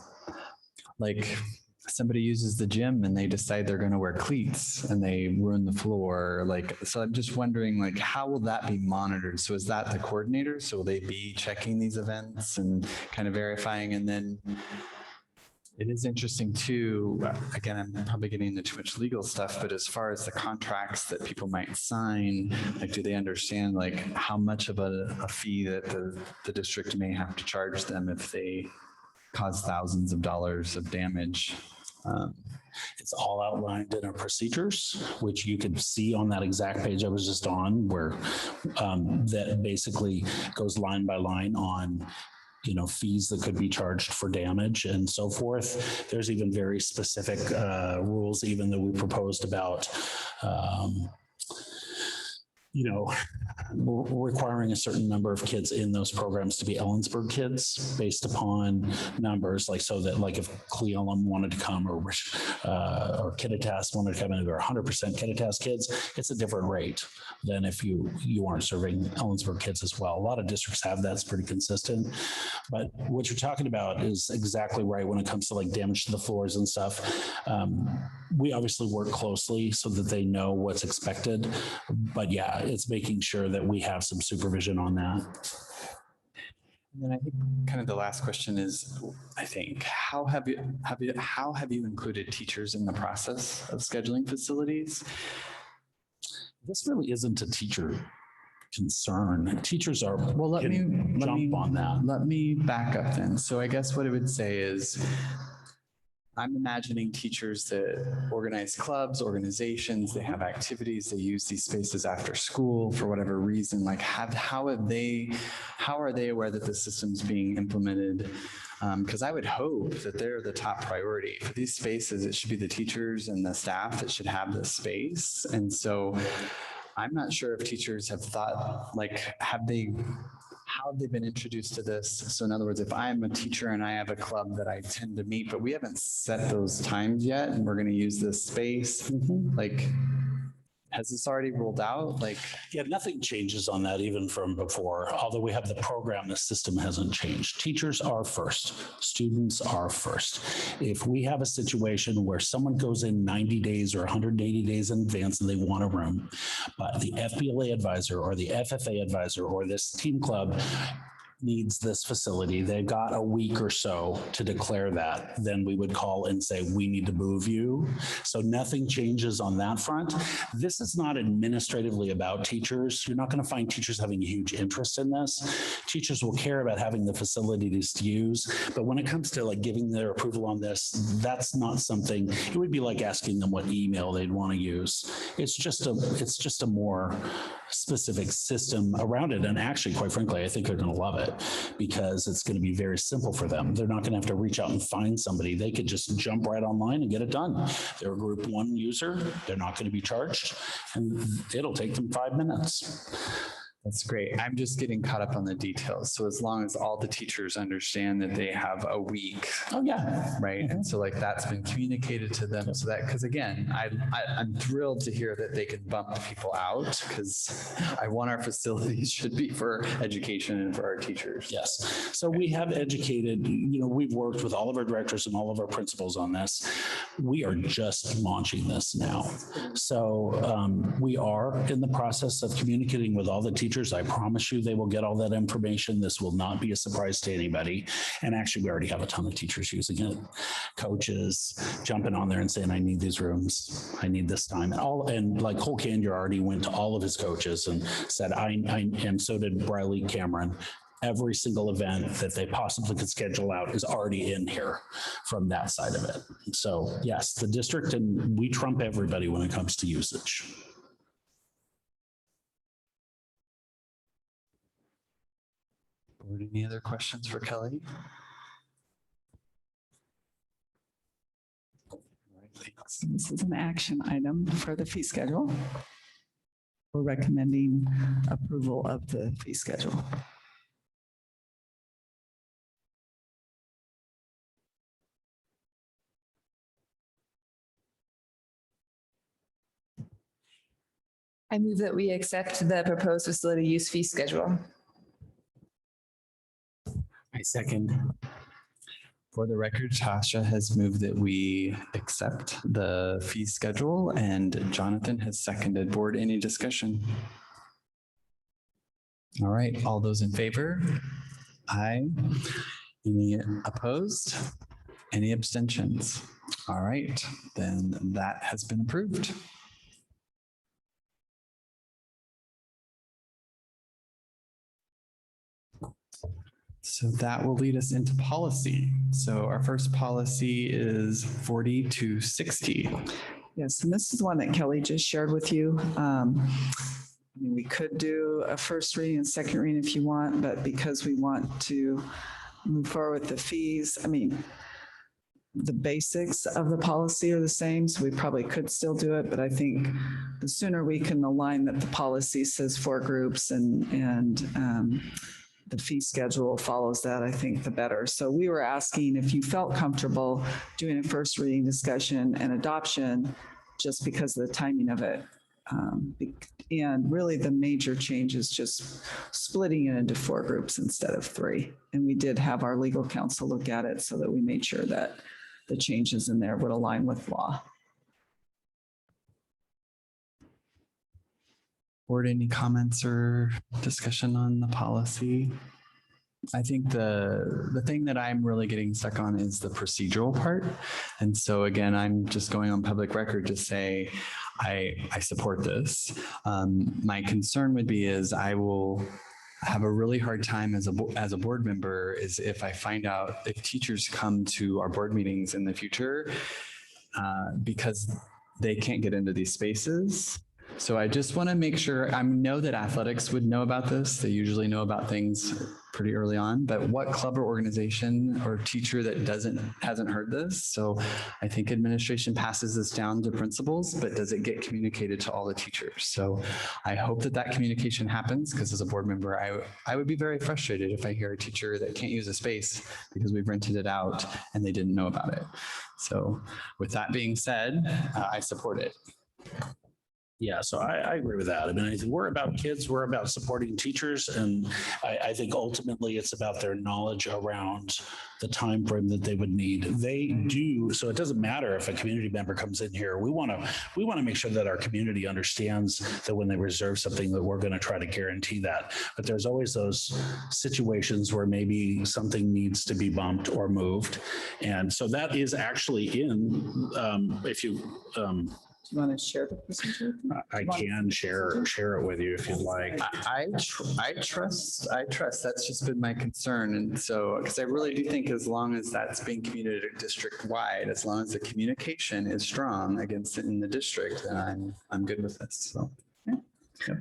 somebody uses the gym and they decide they're going to wear cleats and they ruin the floor. So I'm just wondering, how will that be monitored? So is that the coordinator? So will they be checking these events and kind of verifying? And then it is interesting too, again, I'm probably getting into too much legal stuff, but as far as the contracts that people might sign, do they understand how much of a fee that the district may have to charge them if they cause thousands of dollars of damage? It's all outlined in our procedures, which you can see on that exact page I was just on, where that basically goes line by line on fees that could be charged for damage and so forth. There's even very specific rules even that we proposed about requiring a certain number of kids in those programs to be Ellensburg kids based upon numbers, so that if Cleveland wanted to come or Kittitas wanted to come in, or 100% Kittitas kids, it's a different rate than if you aren't serving Ellensburg kids as well. A lot of districts have that. It's pretty consistent. But what you're talking about is exactly right when it comes to damage to the floors and stuff. We obviously work closely so that they know what's expected. But yeah, it's making sure that we have some supervision on that. And then I think kind of the last question is, how have you included teachers in the process of scheduling facilities? This really isn't a teacher concern. Teachers are let me on that. Let me back up then. So I guess what I would say is, I'm imagining teachers that organize clubs, organizations, they have activities, they use these spaces after school for whatever reason. How are they aware that the system's being implemented? Because I would hope that they're the top priority for these spaces. It should be the teachers and the staff that should have this space. And so I'm not sure if teachers have thought, how have they been introduced to this? So in other words, if I'm a teacher and I have a club that I tend to meet, but we haven't set those times yet, and we're going to use this space, has this already rolled out? Yeah, nothing changes on that even from before. Although we have the program, the system hasn't changed. Teachers are first. Students are first. If we have a situation where someone goes in 90 days or 180 days in advance and they want a room, but the FBLA advisor or the FFA advisor or this team club needs this facility, they've got a week or so to declare that, then we would call and say, we need to move you. So nothing changes on that front. This is not administratively about teachers. You're not going to find teachers having a huge interest in this. Teachers will care about having the facilities to use, but when it comes to giving their approval on this, that's not something, it would be like asking them what email they'd want to use. It's just a more specific system around it. And actually, quite frankly, I think they're going to love it because it's going to be very simple for them. They're not going to have to reach out and find somebody. They could just jump right online and get it done. They're a group 1 user. They're not going to be charged, and it'll take them 5 minutes. That's great. I'm just getting caught up on the details. So as long as all the teachers understand that they have a week, Oh, yeah. right? And so like that's been communicated to them so that, because again, I'm thrilled to hear that they can bump people out because I want our facilities should be for education and for our teachers. Yes. So we have educated, we've worked with all of our directors and all of our principals on this. We are just launching this now. So we are in the process of communicating with all the teachers. I promise you they will get all that information. This will not be a surprise to anybody. And actually, we already have a ton of teachers using it. Coaches jumping on there and saying, I need these rooms. I need this time. And like Cole Candier already went to all of his coaches and said, and so did Briley Cameron. Every single event that they possibly could schedule out is already in here from that side of it. So yes, the district, and we trump everybody when it comes to usage. Board, any other questions for Kelly? All right, thanks. This is an action item for the fee schedule. We're recommending approval of the fee schedule. I move that we accept the proposed facility use fee schedule. I second. For the record, Tasha has moved that we accept the fee schedule and Jonathan has seconded. Board, any discussion? All right, all those in favor? Aye. Any opposed? Any abstentions? All right, then that has been approved. So that will lead us into policy. So our first policy is 40 to 60. Yes, and this is one that Kelly just shared with you. I mean, we could do a first reading and second reading if you want, but because we want to move forward with the fees, I mean, the basics of the policy are the same, so we probably could still do it, but I think the sooner we can align that the policy says 4 groups and the fee schedule follows that, I think the better. So we were asking if you felt comfortable doing a first reading discussion and adoption just because of the timing of it. And really the major change is just splitting it into 4 groups instead of 3. And we did have our legal counsel look at it so that we made sure that the changes in there would align with law. Board, any comments or discussion on the policy? I think the thing that I'm really getting stuck on is the procedural part. And so again, I'm just going on public record to say, I support this. My concern would be is I will have a really hard time as a board member is if I find out if teachers come to our board meetings in the future because they can't get into these spaces. So I just want to make sure, I know that athletics would know about this. They usually know about things pretty early on, but what club or organization or teacher that hasn't heard this? So I think administration passes this down to principals, but does it get communicated to all the teachers? So I hope that communication happens because as a board member, I would be very frustrated if I hear a teacher that can't use a space because we've rented it out and they didn't know about it. So with that being said, I support it. Yeah, so I agree with that. I mean, I think we're about kids, we're about supporting teachers, and I think ultimately it's about their knowledge around the time frame that they would need. They do, so it doesn't matter if a community member comes in here. We want to make sure that our community understands that when they reserve something that we're going to try to guarantee that. But there's always those situations where maybe something needs to be bumped or moved, and so that is actually in if you. Do you want to share the procedure? I can share it with you if you'd like. I trust. That's just been my concern. And so, because I really do think as long as that's being communicated district wide, as long as the communication is strong against it in the district, then I'm good with this. So.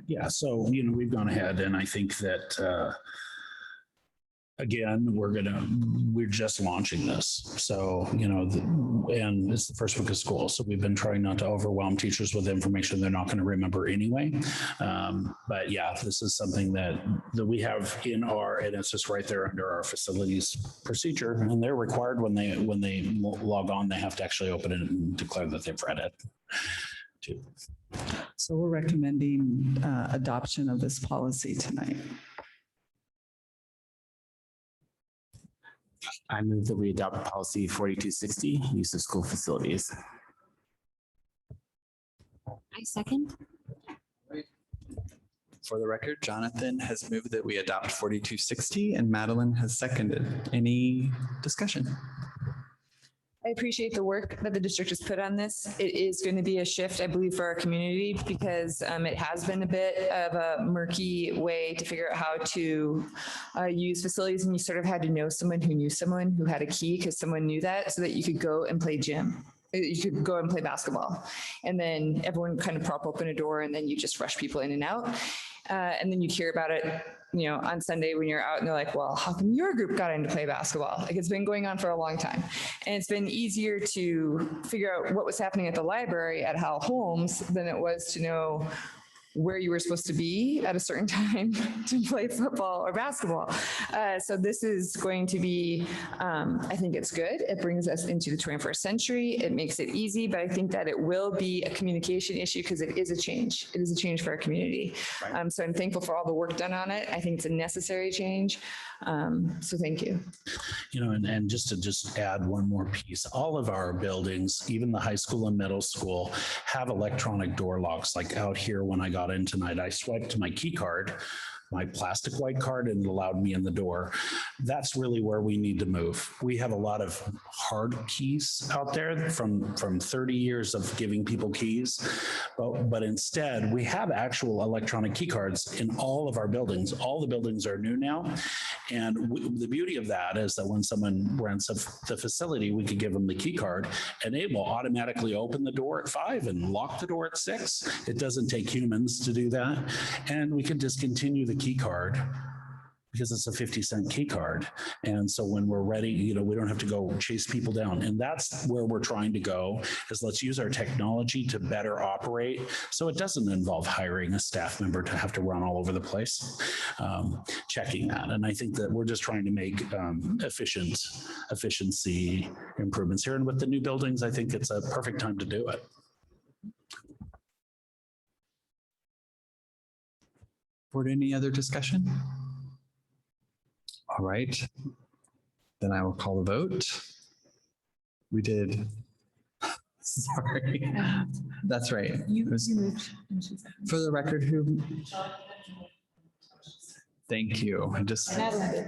Yeah. So, we've gone ahead and I think that again, we're just launching this. So, and it's the first week of school. So we've been trying not to overwhelm teachers with information they're not going to remember anyway. But yeah, this is something that we have and it's just right there under our facilities procedure. And they're required when they log on, they have to actually open it and declare that they've read it too. So we're recommending adoption of this policy tonight. I move that we adopt policy 4260, use of school facilities. I second. For the record, Jonathan has moved that we adopt 4260 and Madeline has seconded. Any discussion? I appreciate the work that the district has put on this. It is going to be a shift, I believe, for our community because it has been a bit of a murky way to figure out how to use facilities. And you sort of had to know someone who knew someone who had a key because someone knew that so that you could go and play gym. You could go and play basketball. And then everyone kind of prop open a door and then you just rush people in and out. And then you hear about it, on Sunday when you're out and they're like, well, how come your group got in to play basketball? Like it's been going on for a long time. And it's been easier to figure out what was happening at the library at Hal Holmes than it was to know where you were supposed to be at a certain time to play football or basketball. So this is going to be, I think it's good. It brings us into the 21st century. It makes it easy, but I think that it will be a communication issue because it is a change. It is a change for our community. Right. So I'm thankful for all the work done on it. I think it's a necessary change. So thank you. And just to add one more piece, all of our buildings, even the high school and middle school, have electronic door locks. Like out here when I got in tonight, I swiped my key card, my plastic white card, and it allowed me in the door. That's really where we need to move. We have a lot of hard keys out there from 30 years of giving people keys, but instead we have actual electronic key cards in all of our buildings. All the buildings are new now. And the beauty of that is that when someone rents the facility, we could give them the key card and it will automatically open the door at 5 and lock the door at 6. It doesn't take humans to do that. And we can discontinue the key card because it's a 50-cent key card. And so when we're ready, we don't have to go chase people down. And that's where we're trying to go, is let's use our technology to better operate. So it doesn't involve hiring a staff member to have to run all over the place, checking that. And I think that we're just trying to make efficiency improvements here. And with the new buildings, I think it's a perfect time to do it. Board, any other discussion? All right, then I will call the vote. We did, sorry, that's right. You moved. For the record, who? Thank you.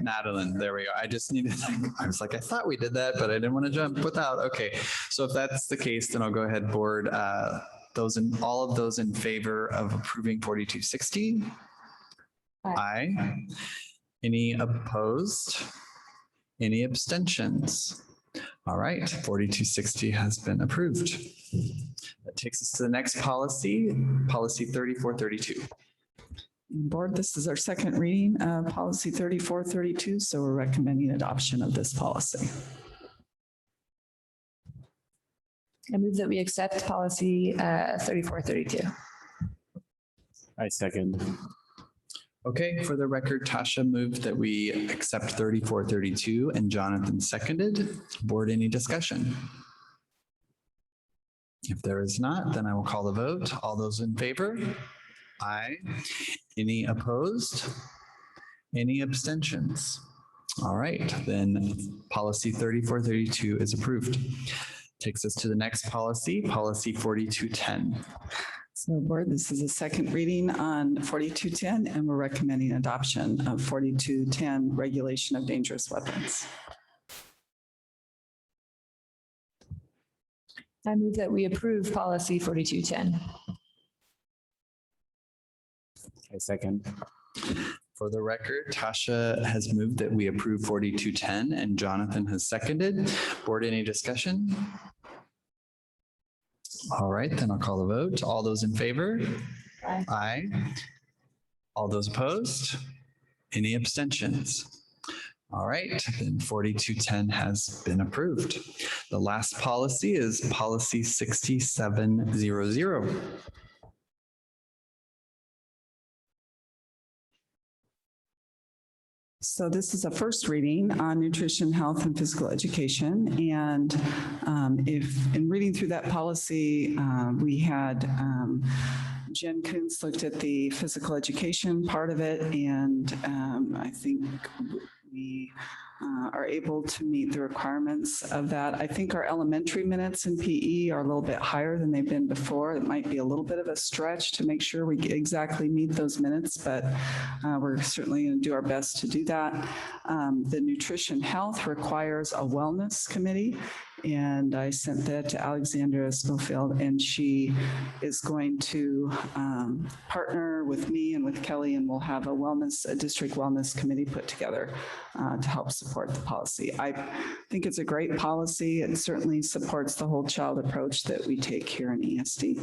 Madeline, there we go. I just needed, I was like, I thought we did that, but I didn't want to jump without. Okay, so if that's the case, then I'll go ahead, board. All of those in favor of approving 4260? Aye. Any opposed? Any abstentions? All right, 4260 has been approved. That takes us to the next policy, policy 3432. Board, this is our second reading of policy 3432, so we're recommending adoption of this policy. I move that we accept policy 3432. I second. Okay, for the record, Tasha moved that we accept 3432 and Jonathan seconded. Board, any discussion? If there is not, then I will call the vote. All those in favor? Aye. Any opposed? Any abstentions? All right, then policy 3432 is approved. Takes us to the next policy, policy 4210. So board, this is a second reading on 4210, and we're recommending adoption of 4210, regulation of dangerous weapons. I move that we approve policy 4210. I second. For the record, Tasha has moved that we approve 4210 and Jonathan has seconded. Board, any discussion? All right, then I'll call the vote. All those in favor? Aye. Aye. All those opposed? Any abstentions? All right, then 4210 has been approved. The last policy is policy 6700. So this is a first reading on nutrition, health, and physical education. And if in reading through that policy, we had Jen Coons looked at the physical education part of it, and I think we are able to meet the requirements of that. I think our elementary minutes in PE are a little bit higher than they've been before. It might be a little bit of a stretch to make sure we exactly meet those minutes, but we're certainly going to do our best to do that. The nutrition health requires a wellness committee, and I sent that to Alexandra Schofield, and she is going to partner with me and with Kelly, and we'll have a district wellness committee put together to help support the policy. I think it's a great policy. It certainly supports the whole child approach that we take here in ESD.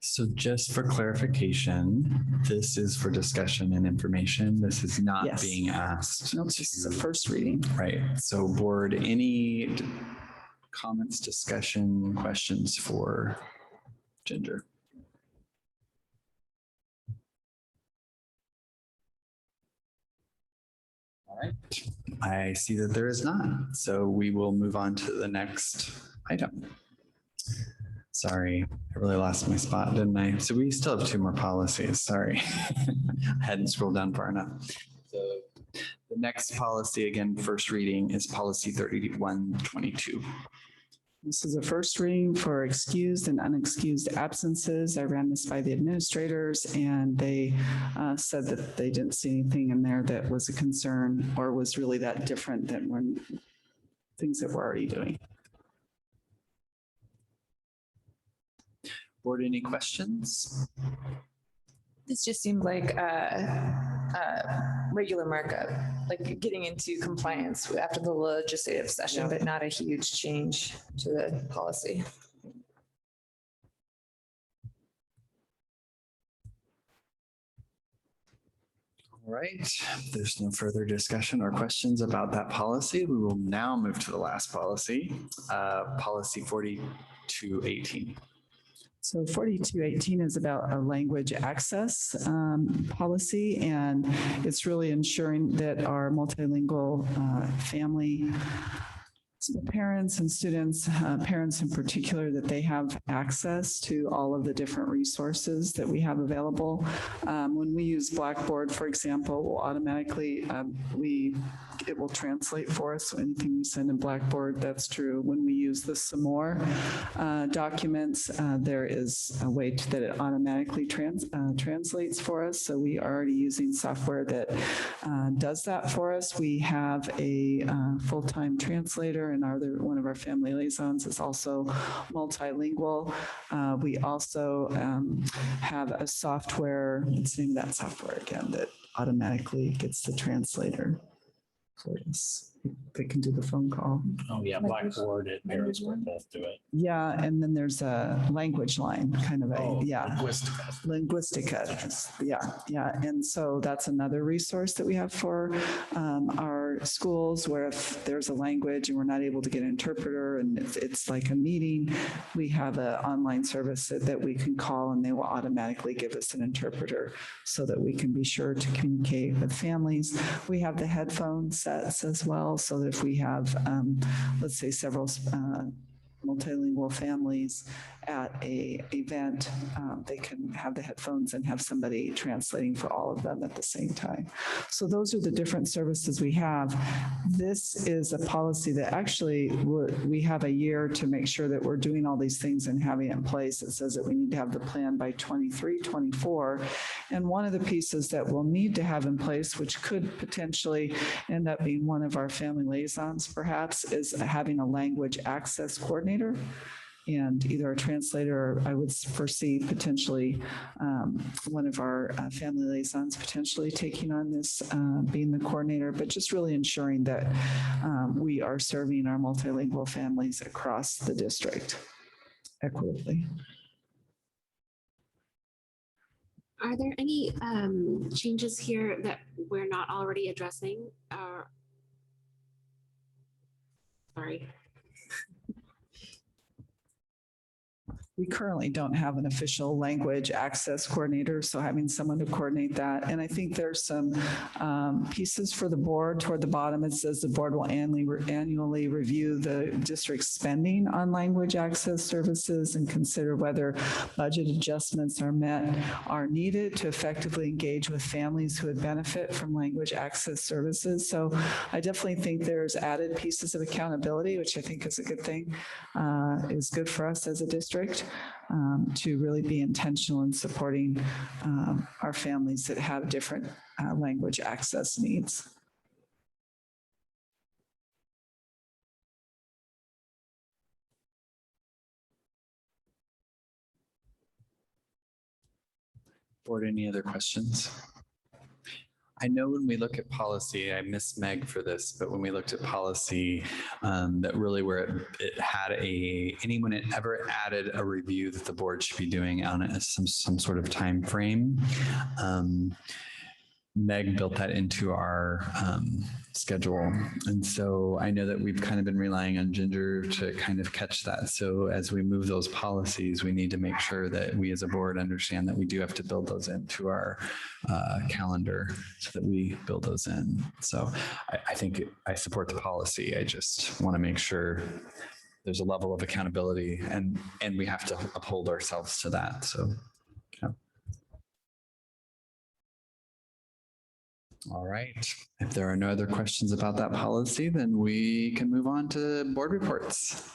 So just for clarification, this is for discussion and information. This is not Yes. being asked. No, it's just the first reading. Right. So board, any comments, discussion, questions for Ginger? All right. I see that there is not. So we will move on to the next item. Sorry, I really lost my spot, didn't I? So we still have two more policies. Sorry. I hadn't scrolled down far enough. So the next policy, again, first reading, is policy 3122. This is a first reading for excused and unexcused absences. I ran this by the administrators, and they said that they didn't see anything in there that was a concern or was really that different than when things that we're already doing. Board, any questions? This just seemed like a regular markup, like getting into compliance after the legislative session, but not a huge change to the policy. All right, if there's no further discussion or questions about that policy, we will now move to the last policy, policy 4218. So 4218 is about a language access policy, and it's really ensuring that our multilingual family parents and students, parents in particular, that they have access to all of the different resources that we have available. When we use Blackboard, for example, we'll automatically, it will translate for us. So anything we send in Blackboard, that's true. When we use the some more documents, there is a way that it automatically translates for us. So we are already using software that does that for us. We have a full-time translator, and one of our family liaisons is also multilingual. We also have a software, what's the name of that software again, that automatically gets the translator for us. They can do the phone call. Oh, yeah, Blackboard and Ellensburg both do it. Yeah, and then there's a language line, kind of Linguistica. Yeah. And so that's another resource that we have for our schools, where if there's a language and we're not able to get an interpreter and it's like a meeting, we have an online service that we can call, and they will automatically give us an interpreter so that we can be sure to communicate with families. We have the headphone sets as well, so that if we have, let's say, several multilingual families at a event, they can have the headphones and have somebody translating for all of them at the same time. So those are the different services we have. This is a policy that actually we have a year to make sure that we're doing all these things and having it in place. It says that we need to have the plan by 23, 24. And one of the pieces that we'll need to have in place, which could potentially end up being one of our family liaisons perhaps, is having a language access coordinator. and either a translator, or I would foresee potentially one of our family liaisons potentially taking on this, being the coordinator, but just really ensuring that we are serving our multilingual families across the district equitably. Are there any changes here that we're not already addressing? Sorry. We currently don't have an official language access coordinator, so having someone to coordinate that. And I think there's some pieces for the board. Toward the bottom, it says the board will annually review the district's spending on language access services and consider whether budget adjustments are needed to effectively engage with families who would benefit from language access services. So I definitely think there's added pieces of accountability, which I think is a good thing, is good for us as a district. To really be intentional in supporting our families that have different language access needs. Board, any other questions? I know when we look at policy, I miss Meg for this, but when we looked at policy, that really where it had anyone had ever added a review that the board should be doing on it, some sort of time frame. Meg built that into our schedule. And so I know that we've kind of been relying on Ginger to kind of catch that. So as we move those policies, we need to make sure that we as a board understand that we do have to build those into our calendar so that we build those in. So I think I support the policy. I just want to make sure there's a level of accountability and we have to uphold ourselves to that. So, yeah. All right. If there are no other questions about that policy, then we can move on to board reports.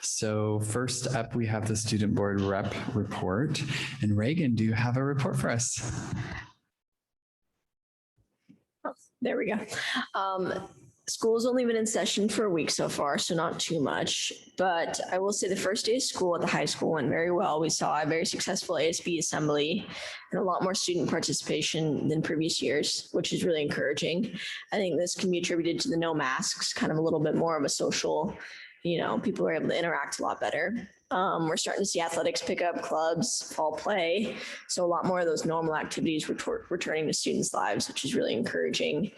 So first up, we have the student board rep report. And Reagan, do you have a report for us? Oh, there we go. School's only been in session for a week so far, so not too much. But I will say the first day of school at the high school went very well. We saw a very successful ASB assembly and a lot more student participation than previous years, which is really encouraging. I think this can be attributed to the no masks, kind of a little bit more of a social, people are able to interact a lot better. We're starting to see athletics pick up, clubs, fall play. So a lot more of those normal activities returning to students' lives, which is really encouraging.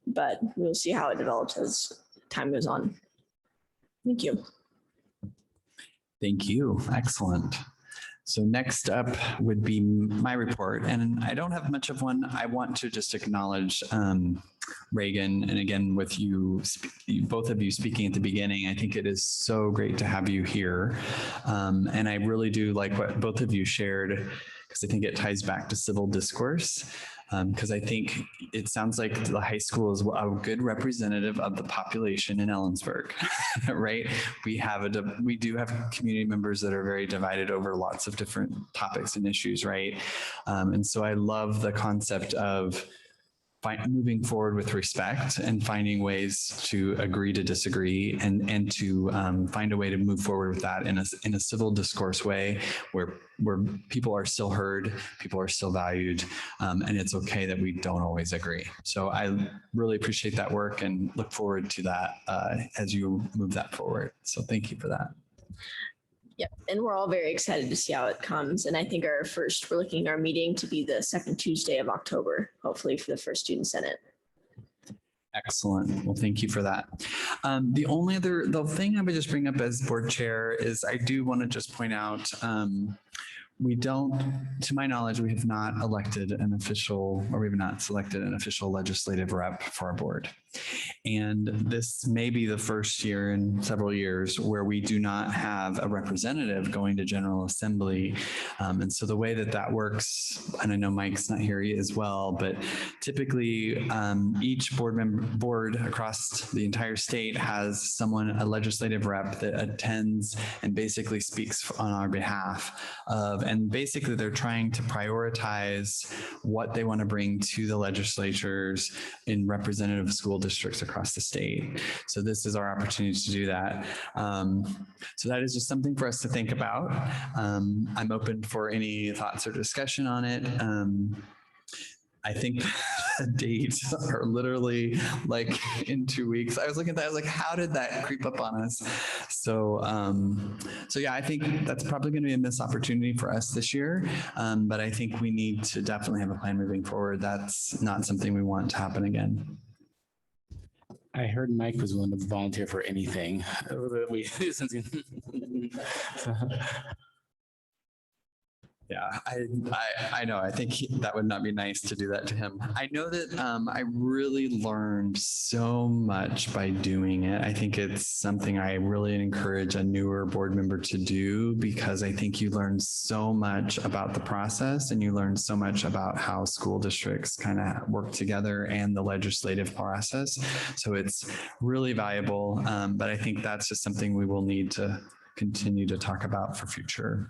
But we'll see how it develops as time goes on. Thank you. Thank you. Excellent. So next up would be my report, and I don't have much of one. I want to just acknowledge Reagan, and again with you, both of you speaking at the beginning, I think it is so great to have you here. And I really do like what both of you shared, because I think it ties back to civil discourse. Because I think it sounds like the high school is a good representative of the population in Ellensburg, right? We do have community members that are very divided over lots of different topics and issues, right? And so I love the concept of moving forward with respect and finding ways to agree to disagree and to find a way to move forward with that in a civil discourse way where people are still heard, people are still valued, and it's okay that we don't always agree. So I really appreciate that work and look forward to that as you move that forward. So thank you for that. Yep, and we're all very excited to see how it comes. And I think we're looking at our meeting to be the second Tuesday of October, hopefully for the first student senate. Excellent. Well, thank you for that. The thing I would just bring up as board chair is I do want to just point out, to my knowledge, we have not elected an official, or we have not selected an official legislative rep for our board. And this may be the first year in several years where we do not have a representative going to General Assembly. And so the way that works, and I know Mike's not here as well, but typically each board across the entire state has a legislative rep that attends and basically speaks on our behalf and basically they're trying to prioritize what they want to bring to the legislatures in representative school school districts across the state. So this is our opportunity to do that. So that is just something for us to think about. I'm open for any thoughts or discussion on it. I think the dates are literally like in 2 weeks. I was looking at that, I was like, how did that creep up on us? So, so yeah, I think that's probably going to be a missed opportunity for us this year. But I think we need to definitely have a plan moving forward. That's not something we want to happen again. I heard Mike was willing to volunteer for anything. Yeah, I know. I think that would not be nice to do that to him. I know that I really learned so much by doing it. I think it's something I really encourage a newer board member to do, because I think you learn so much about the process and you learn so much about how school districts kind of work together and the legislative process. So it's really valuable. But I think that's just something we will need to continue to talk about for future.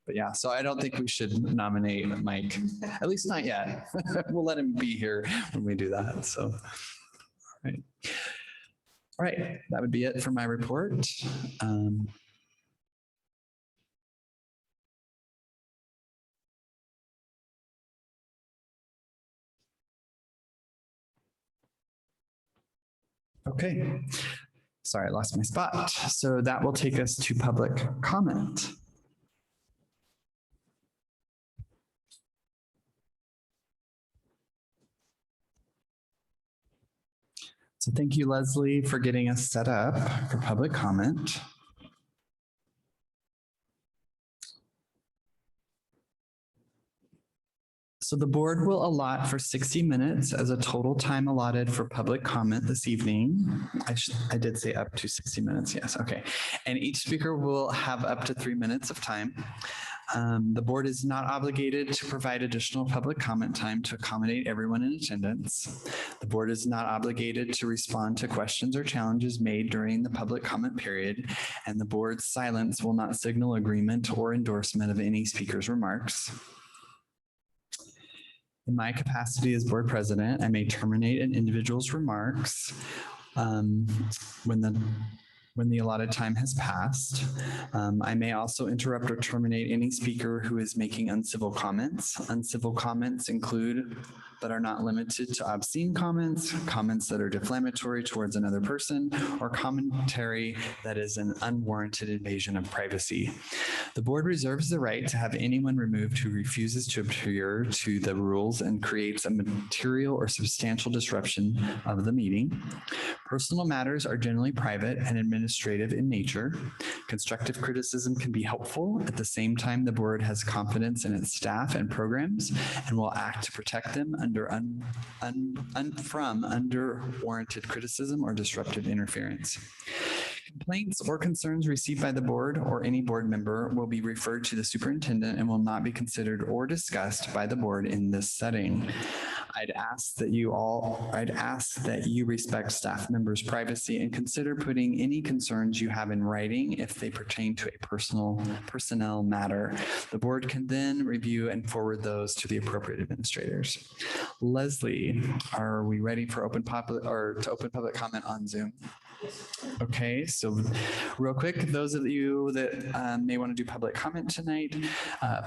But yeah, so I don't think we should nominate Mike, at least not yet. We'll let him be here when we do that. So, all right. All right, that would be it for my report. Okay, sorry, I lost my spot. So that will take us to public comment. So thank you, Leslie, for getting us set up for public comment. So the board will allot for 60 minutes as a total time allotted for public comment this evening. I did say up to 60 minutes, yes, okay. And each speaker will have up to 3 minutes of time. The board is not obligated to provide additional public comment time to accommodate everyone in attendance. The board is not obligated to respond to questions or challenges made during the public comment period, and the board's silence will not signal agreement or endorsement of any speaker's remarks. In my capacity as board president, I may terminate an individual's remarks when the allotted time has passed. I may also interrupt or terminate any speaker who is making uncivil comments. Uncivil comments include, but are not limited to, obscene comments, comments that are defamatory towards another person, or commentary that is an unwarranted invasion of privacy. The board reserves the right to have anyone removed who refuses to adhere to the rules and creates a material or substantial disruption of the meeting. Personal matters are generally private and administrative in nature. Constructive criticism can be helpful. At the same time, the board has confidence in its staff and programs and will act to protect them from unwarranted criticism or disruptive interference. Complaints or concerns received by the board or any board member will be referred to the superintendent and will not be considered or discussed by the board in this setting. I'd ask that you respect staff members' privacy and consider putting any concerns you have in writing if they pertain to a personnel matter. The board can then review and forward those to the appropriate administrators. Leslie, are we ready for open public comment on Zoom? Okay, so real quick, those of you that may want to do public comment tonight,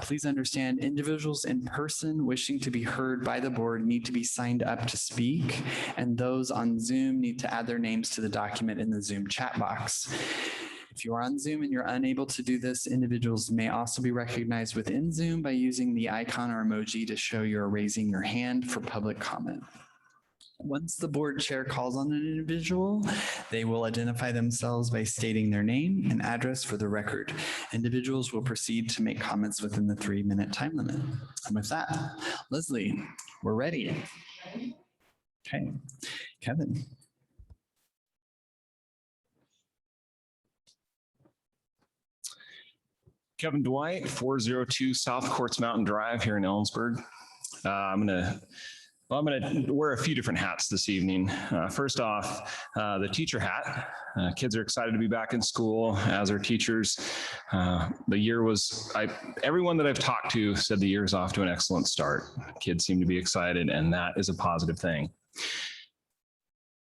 please understand individuals in person wishing to be heard by the board need to be signed up to speak, and those on Zoom need to add their names to the document in the Zoom chat box. If you are on Zoom and you're unable to do this, individuals may also be recognized within Zoom by using the icon or emoji to show you're raising your hand for public comment. Once the board chair calls on an individual, they will identify themselves by stating their name and address for the record. Individuals will proceed to make comments within the 3-minute time limit. And with that, Leslie, we're ready. Okay, Kevin. Kevin Dwight, 402 South Courts Mountain Drive here in Ellensburg. I'm going to wear a few different hats this evening. First off, the teacher hat. Kids are excited to be back in school, as are teachers. The year was, everyone that I've talked to said the year is off to an excellent start. Kids seem to be excited, and that is a positive thing.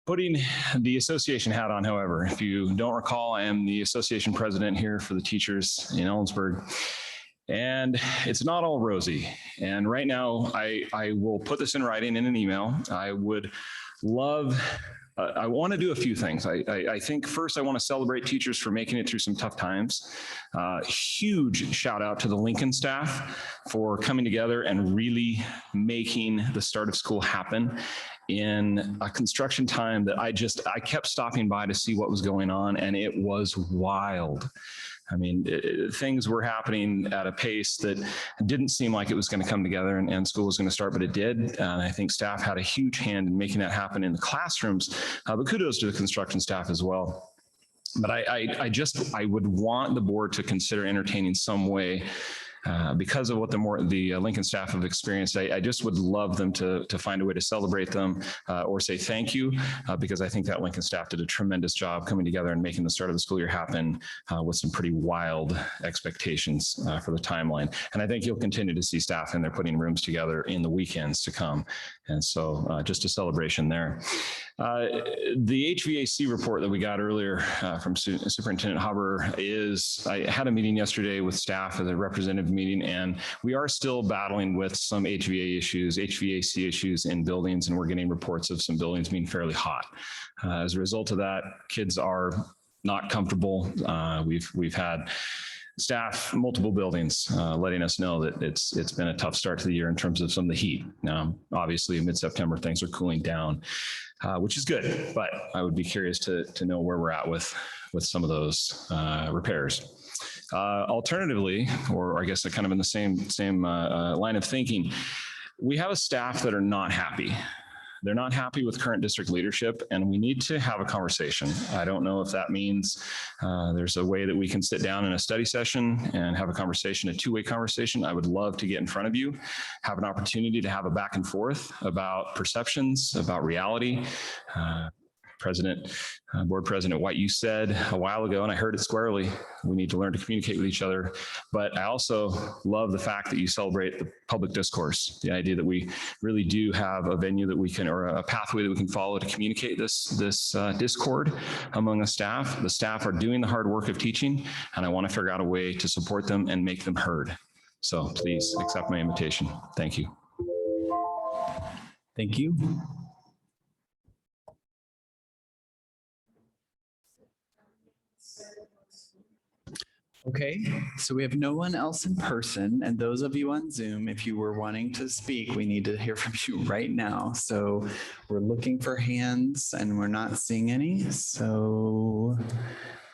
Putting the association hat on, however, if you don't recall, I am the association president here for the teachers in Ellensburg. And it's not all rosy. And right now, I will put this in writing in an email. I would love, I want to do a few things. I think first I want to celebrate teachers for making it through some tough times. Huge shout out to the Lincoln staff for coming together and really making the start of school happen in a construction time that I kept stopping by to see what was going on, and it was wild. I mean, things were happening at a pace that didn't seem like it was going to come together and school was going to start, but it did. And I think staff had a huge hand in making that happen in the classrooms, but kudos to the construction staff as well. But I would want the board to consider entertaining some way because of what the Lincoln staff have experienced. I just would love them to find a way to celebrate them or say thank you, because I think that Lincoln staff did a tremendous job coming together and making the start of the school year happen with some pretty wild expectations for the timeline. And I think you'll continue to see staff in there putting rooms together in the weekends to come. And so just a celebration there. The HVAC report that we got earlier from Superintendent Haber I had a meeting yesterday with staff at a representative meeting, and we are still battling with some HVAC issues in buildings, and we're getting reports of some buildings being fairly hot. As a result of that, kids are not comfortable. We've had staff, multiple buildings, letting us know that it's been a tough start to the year in terms of some of the heat. Now, obviously, in mid-September, things are cooling down, which is good, but I would be curious to know where we're at with some of those repairs. Alternatively, or I guess kind of in the same line of thinking, we have a staff that are not happy. They're not happy with current district leadership, and we need to have a conversation. I don't know if that means there's a way that we can sit down in a study session and have a conversation, a two-way conversation. I would love to get in front of you, have an opportunity to have a back and forth about perceptions, about reality. Board President White, you said a while ago, and I heard it squarely, we need to learn to communicate with each other. But I also love the fact that you celebrate the public discourse, the idea that we really do have a venue that we can, or a pathway that we can follow to communicate this discord among the staff. The staff are doing the hard work of teaching, and I want to figure out a way to support them and make them heard. So please accept my invitation. Thank you. Thank you. Okay, so we have no one else in person, and those of you on Zoom, if you were wanting to speak, we need to hear from you right now. So we're looking for hands and we're not seeing any. So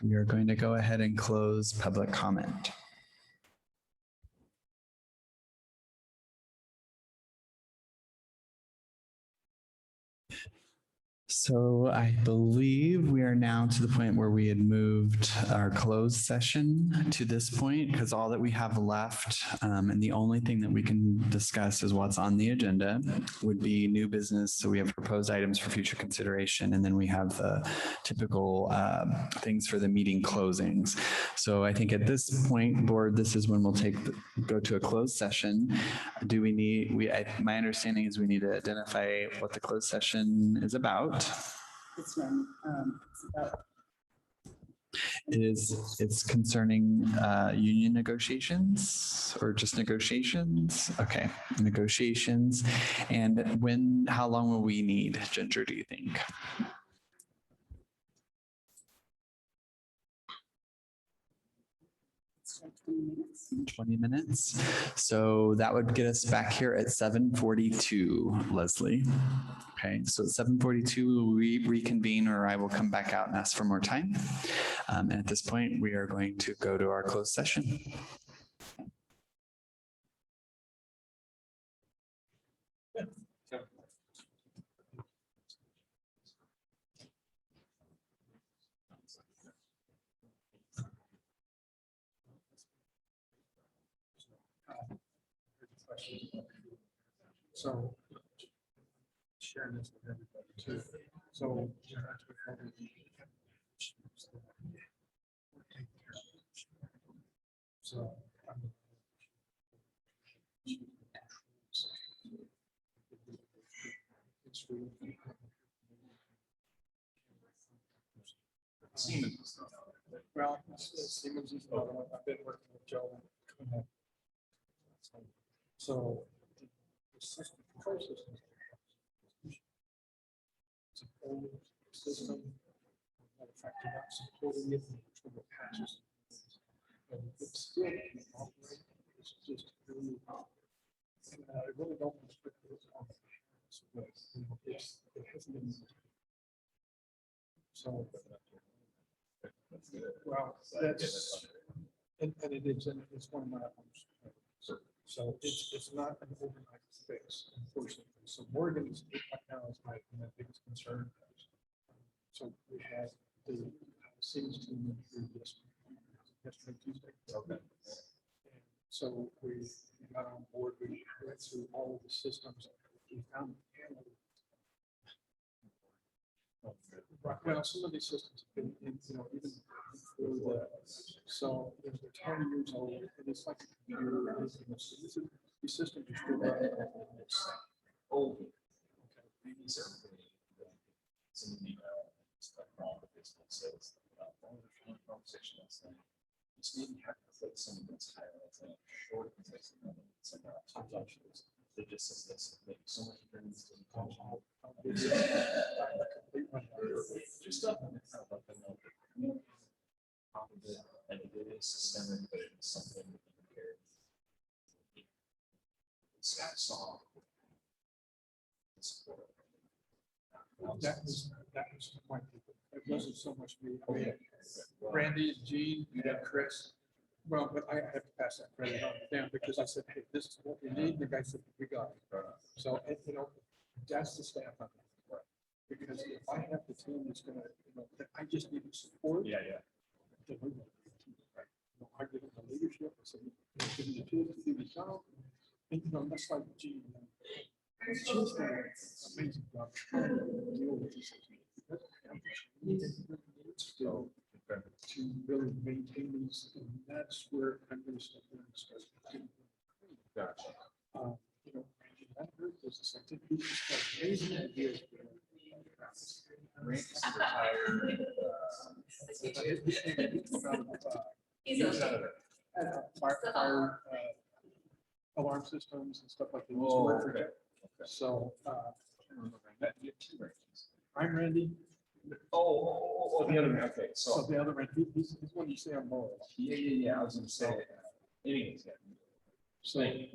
we are going to go ahead and close public comment. So I believe we are now to the point where we had moved our closed session to this point, because all that we have left and the only thing that we can discuss is what's on the agenda would be new business. So we have proposed items for future consideration, and then we have the typical things for the meeting closings. So I think at this point, board, this is when we'll go to a closed session. Do we need, my understanding is we need to identify what the closed session is about. It's about. It's concerning union negotiations or just negotiations? Okay, negotiations. And how long will we need, Ginger, do you think? 20 minutes. So that would get us back here at 7:42, Leslie. Okay, so at 7:42, we reconvene, or I will come back out and ask for more time. And at this point, we are going to go to our closed session. So share this with everybody too. So Well, Siemens is another one. I've been working with Joe. So the system, control systems. It's an old system. Manufactured out supporting it from the patches. And it's still can operate. It's just really, I really don't expect it on the hands, but it hasn't been. So, well, that's, and it is, and it's one of my items. So it's not an overnight fix, unfortunately. So Morgan is right now is my biggest concern. So we had the Siemens team yesterday, Tuesday. Okay. And so we got on board, we went through all of the systems. We found right. Well, some of these systems have been, even through the, so they're 20 years old, and it's like a computer. These systems are still running. Old. Okay. Some of the conversation last night. Just maybe have to put some of those highlights in a short context and then some options. It just says this, maybe so much brings to the culture. Just let them know and it is systemic, but it's something that you care. It's that song. That was my people. It wasn't so much me. I mean, Randy, Gene, and Chris. Well, but I have to pass that credit on to them because I said, hey, this is what we need. The guy said, we got it. So, that's the staff. Because if I have the team that's going to, I just need the support. Yeah. Then we're gonna be a team, right? I give them the leadership. I said, give them the tools to do the job. And, that's like Gene. She's done an amazing job trying to deal with this. Still to really maintain these, and that's where I'm going to step in and start. Gotcha. That hurt business. I think we just got amazing ideas. Fire alarm systems and stuff like that. Okay. So, I'm Randy. Oh, the other man. Okay, so the other man, he's one you say I'm more. Yeah. I was going to say. Anyways, yeah. So I'm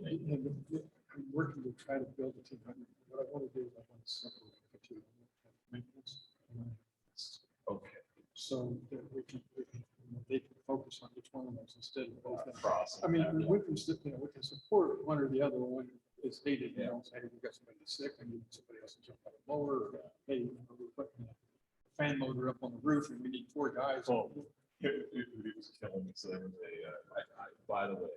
working to try to build a team. What I want to do is I want to separate the two maintenance. Okay. So that they can focus on each one of those instead of both. I mean, we can support one or the other one. It's needed, say, we got somebody sick, I need somebody else to jump on a mower, or hey, we're putting a fan motor up on the roof and we need 4 guys. Well, it was killing me. So there was by the way,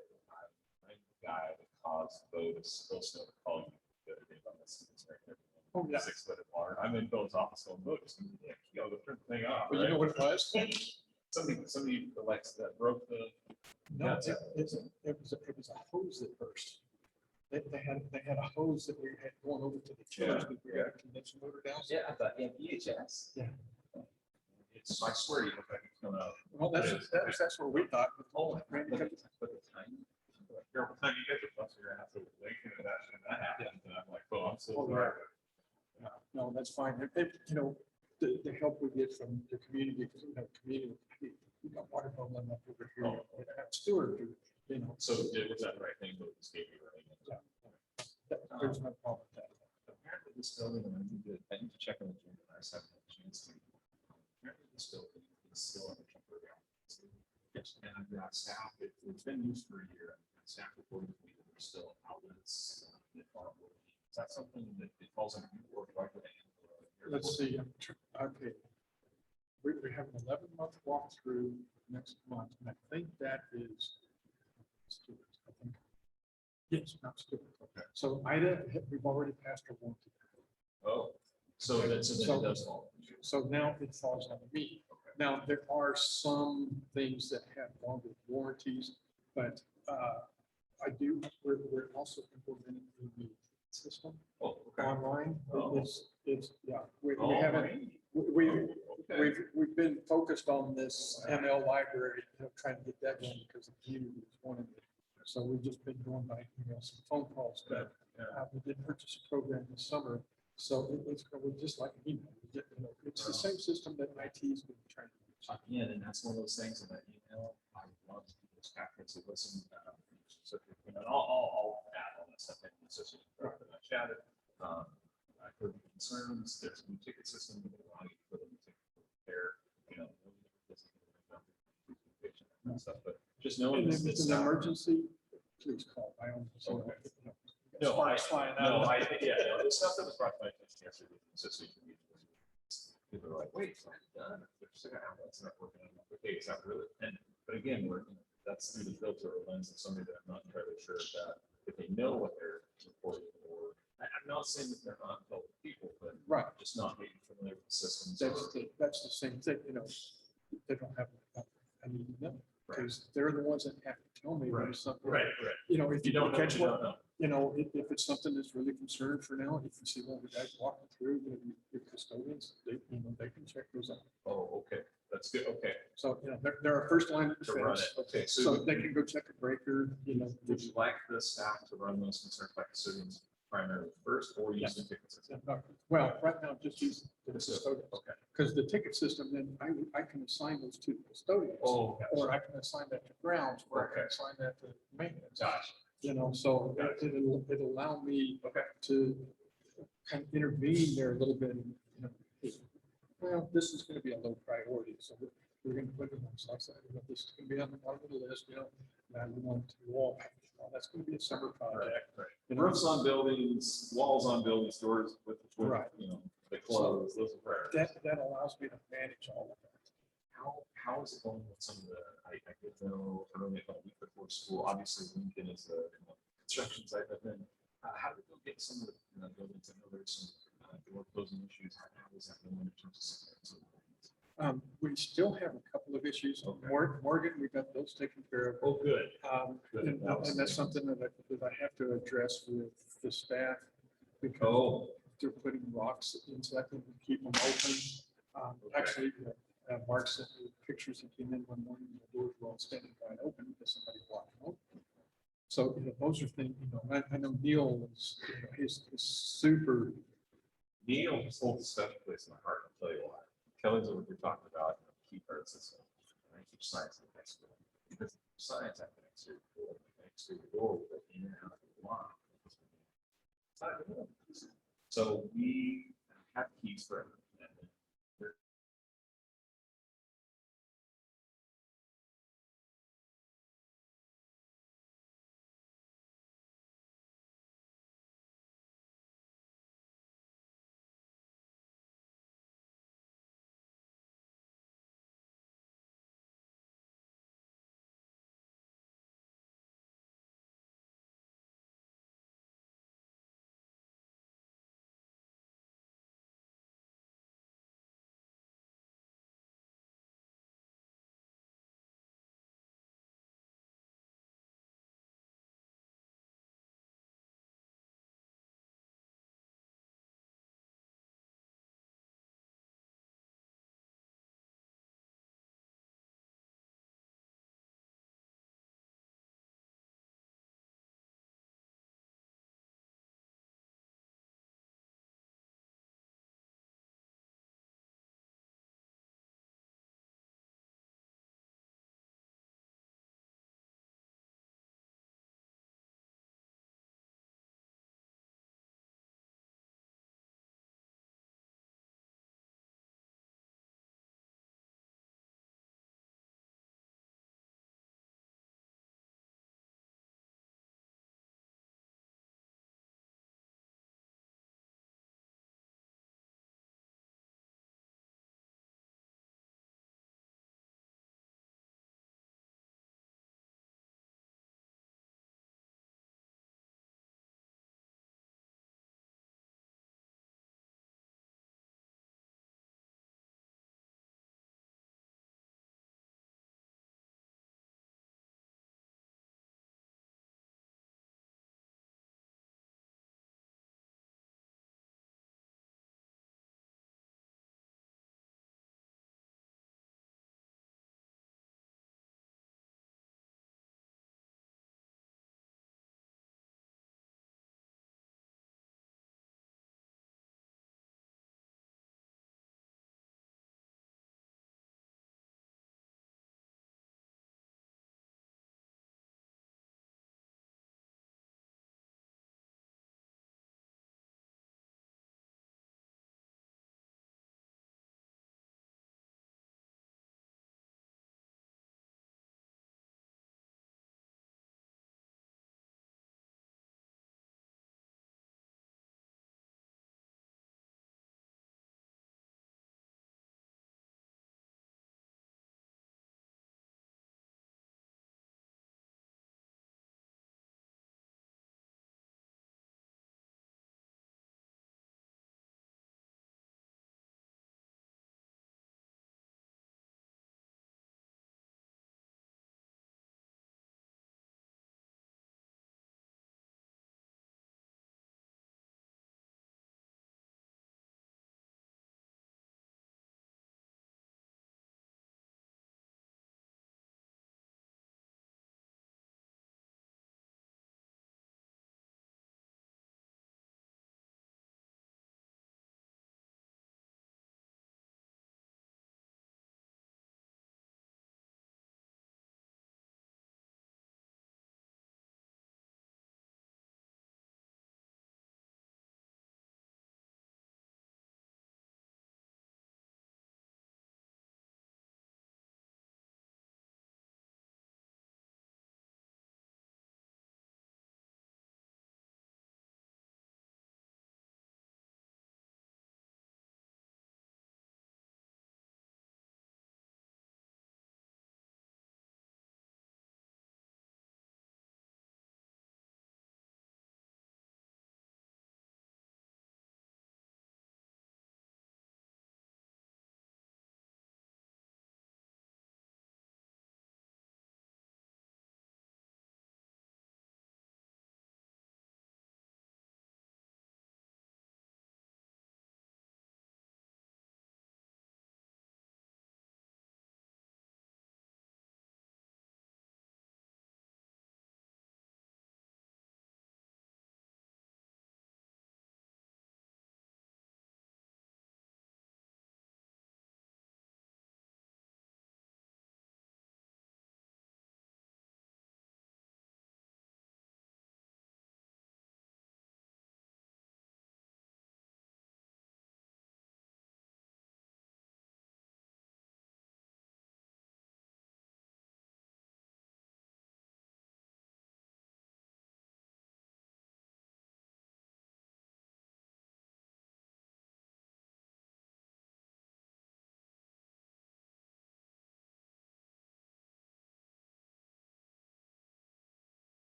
I'm the guy that caused Bo to spill snow calling me the other day about this. Oh, yeah. 6 foot of water. I'm in Bill's office going, look, to turn the thing off. But right? You know what it was? Somebody that broke the. No, it was a hose that burst. They had a hose that we had going over to the chillers, but we had a condenser motor down. Yeah, I thought VHS. Yeah. I swear you look like it's coming out. Well, that's what we thought. Oh, but the time. Every time you get the bus, you're gonna have to link into that happens, and I'm like, oh, I'm so sorry. No, that's fine. The help we get from the community, because we got water bubbling up over here. Stewart, So was that the right thing? But it's maybe right. Yeah. There's no problem with that. Apparently, this building, and I need to check on the gym. I just haven't had a chance to. Apparently, this building is still on the temporary occupancy. Yes. And I've got staff. It's been used for a year. I've got staff reporting to me that there's still outlets that aren't working. Is that something that it falls under you or do I go to handle? Let's see. Okay. We have an 11-month walkthrough next month, and I think that is. I think. Yes, not stupid. Okay. So Ida, we've already passed her warranty. Oh, so that does fall. So now it falls on me. Okay. Now there are some things that have longer warranties, but we're also implementing the system online. Oh. It's we haven't we've been focused on this ML library, trying to get that going because of you was one of it. So we've just been going by, some phone calls, but we did purchase a program this summer. So it's probably just like email. It's the same system that IT's been trying to use. Yeah, and that's one of those things in that email. I want to people's packets to listen. So, I'll add all that stuff in. So I chatted. I heard the concerns. There's a new ticket system that allow you to put in the ticket there. And stuff. But just knowing if it's an emergency, please call. I don't. No, this stuff that was brought to my attention yesterday. People are like, wait, it's not done. It's not working. Okay, it's not really. But again, that's through the filter or lens of somebody that I'm not entirely sure that if they know what they're reporting, or I'm not saying that they're not intelligent people, but just not being familiar with the systems. That's the same thing. They don't have. I need to know because they're the ones that have to tell me when something. Right. If you don't catch what. Know. If it's something that's really concerned for now, if you see one of the guys walking through, your custodians, they can check those out. Oh, okay. That's good. Okay. So, they're our first line of defense. Okay. So they can go check a breaker, Would you like the staff to run those concerns by custodians primarily first or use the ticket system? Well, right now, just use the custodians. Okay. Because the ticket system, then I can assign those to custodians. Oh, gotcha. Or I can assign that to grounds, or I can assign that to maintenance. Gotcha. So it'll allow me to kind of intervene there a little bit. Well, this is going to be a low priority, so we're going to put it on. So I said, this is going to be on the bottom of the list. And we want to wall. That's going to be a summer project. Right. Roofs on buildings, walls on buildings, doors with they close. Those are priorities. That allows me to manage all of that. How is it going with some of the, I get know early about a week before school, obviously Lincoln is a construction site, but then how do we go get some of the buildings? I know there's some door closing issues. How is that going in terms of we still have a couple of issues. Morgan, we got those taken care of. Oh, good. And that's something that I have to address with the staff because they're putting rocks inside them to keep them open. Actually, Mark sent me pictures. He came in one morning and the doors were all standing wide open because somebody blocked them open. So those are things. I know Neil was. He's super. Neil holds a special place in my heart. I'll tell you why. Kelly's what we're talking about. Key parts of I teach science in high school because science I can exterior door with it in and out of the line. So we have keys for everything.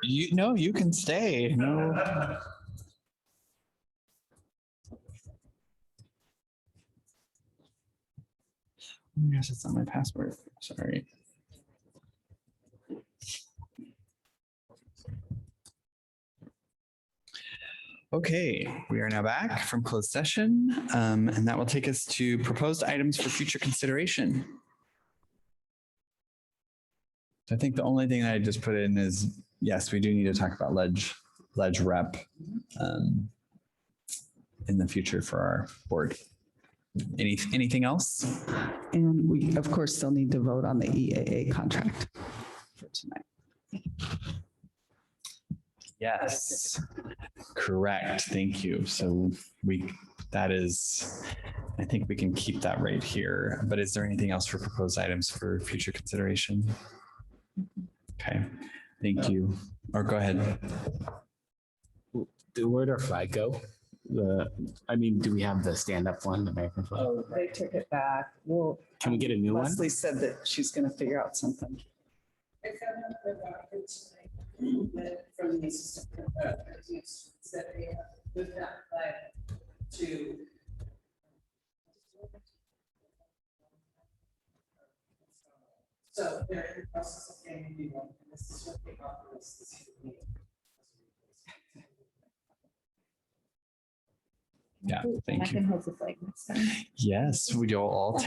You can stay. No. Oh my gosh, it's not my password. Sorry. Okay, we are now back from closed session, and that will take us to proposed items for future consideration. I think the only thing that I just put in is, yes, we do need to talk about ledge rep in the future for our board. Anything else? And we, of course, still need to vote on the EAA contract for tonight. Yes, correct. Thank you. So I think we can keep that right here. But is there anything else for proposed items for future consideration? Okay, thank you. Or go ahead. Where'd our flag go? Do we have the stand-up one, the American flag? Oh, they took it back. Well, Can we get a new one? Leslie said that she's going to figure out something. From the assistant that they have with that flag to. So they're in the process of getting a new one, and this is what they offer us this evening. Yeah, thank I you. can hold the flag next time. Yes, we'll all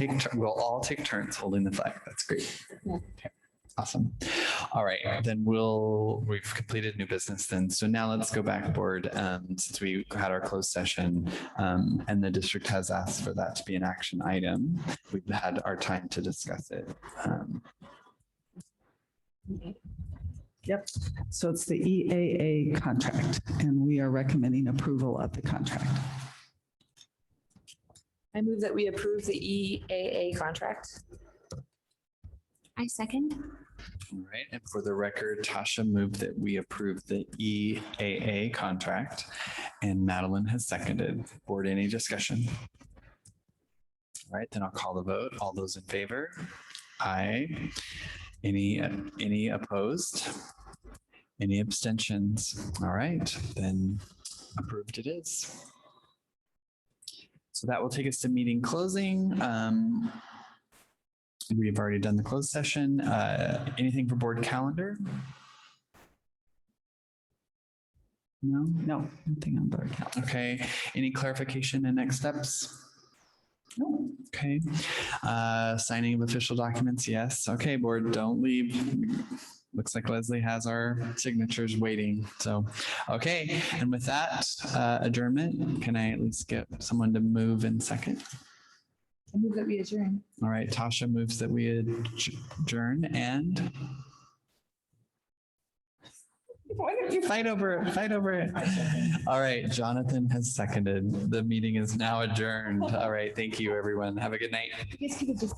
take turns holding the flag. That's great. Okay, awesome. All right, then we've completed new business then. So now let's go back board, since we had our closed session, and the district has asked for that to be an action item. We've had our time to discuss it. Yep. So it's the EAA contract, and we are recommending approval of the contract. I move that we approve the EAA contract. I second. All right, and for the record, Tasha moved that we approve the EAA contract, and Madeline has seconded. Board, any discussion? All right, then I'll call the vote. All those in favor? Aye. Any opposed? Any abstentions? All right, then approved it is. So that will take us to meeting closing. We've already done the closed session. Anything for board calendar? No? No, nothing on board calendar. Okay. Any clarification and next steps? No. Okay. Signing of official documents? Yes. Okay, board, don't leave. Looks like Leslie has our signatures waiting. So, okay. And with that adjournment, can I at least get someone to move in second? I move that we adjourn. All right, Tasha moves that we adjourn, and why don't you fight over it? All right, Jonathan has seconded. The meeting is now adjourned. All right, thank you, everyone. Have a good night. You guys could have just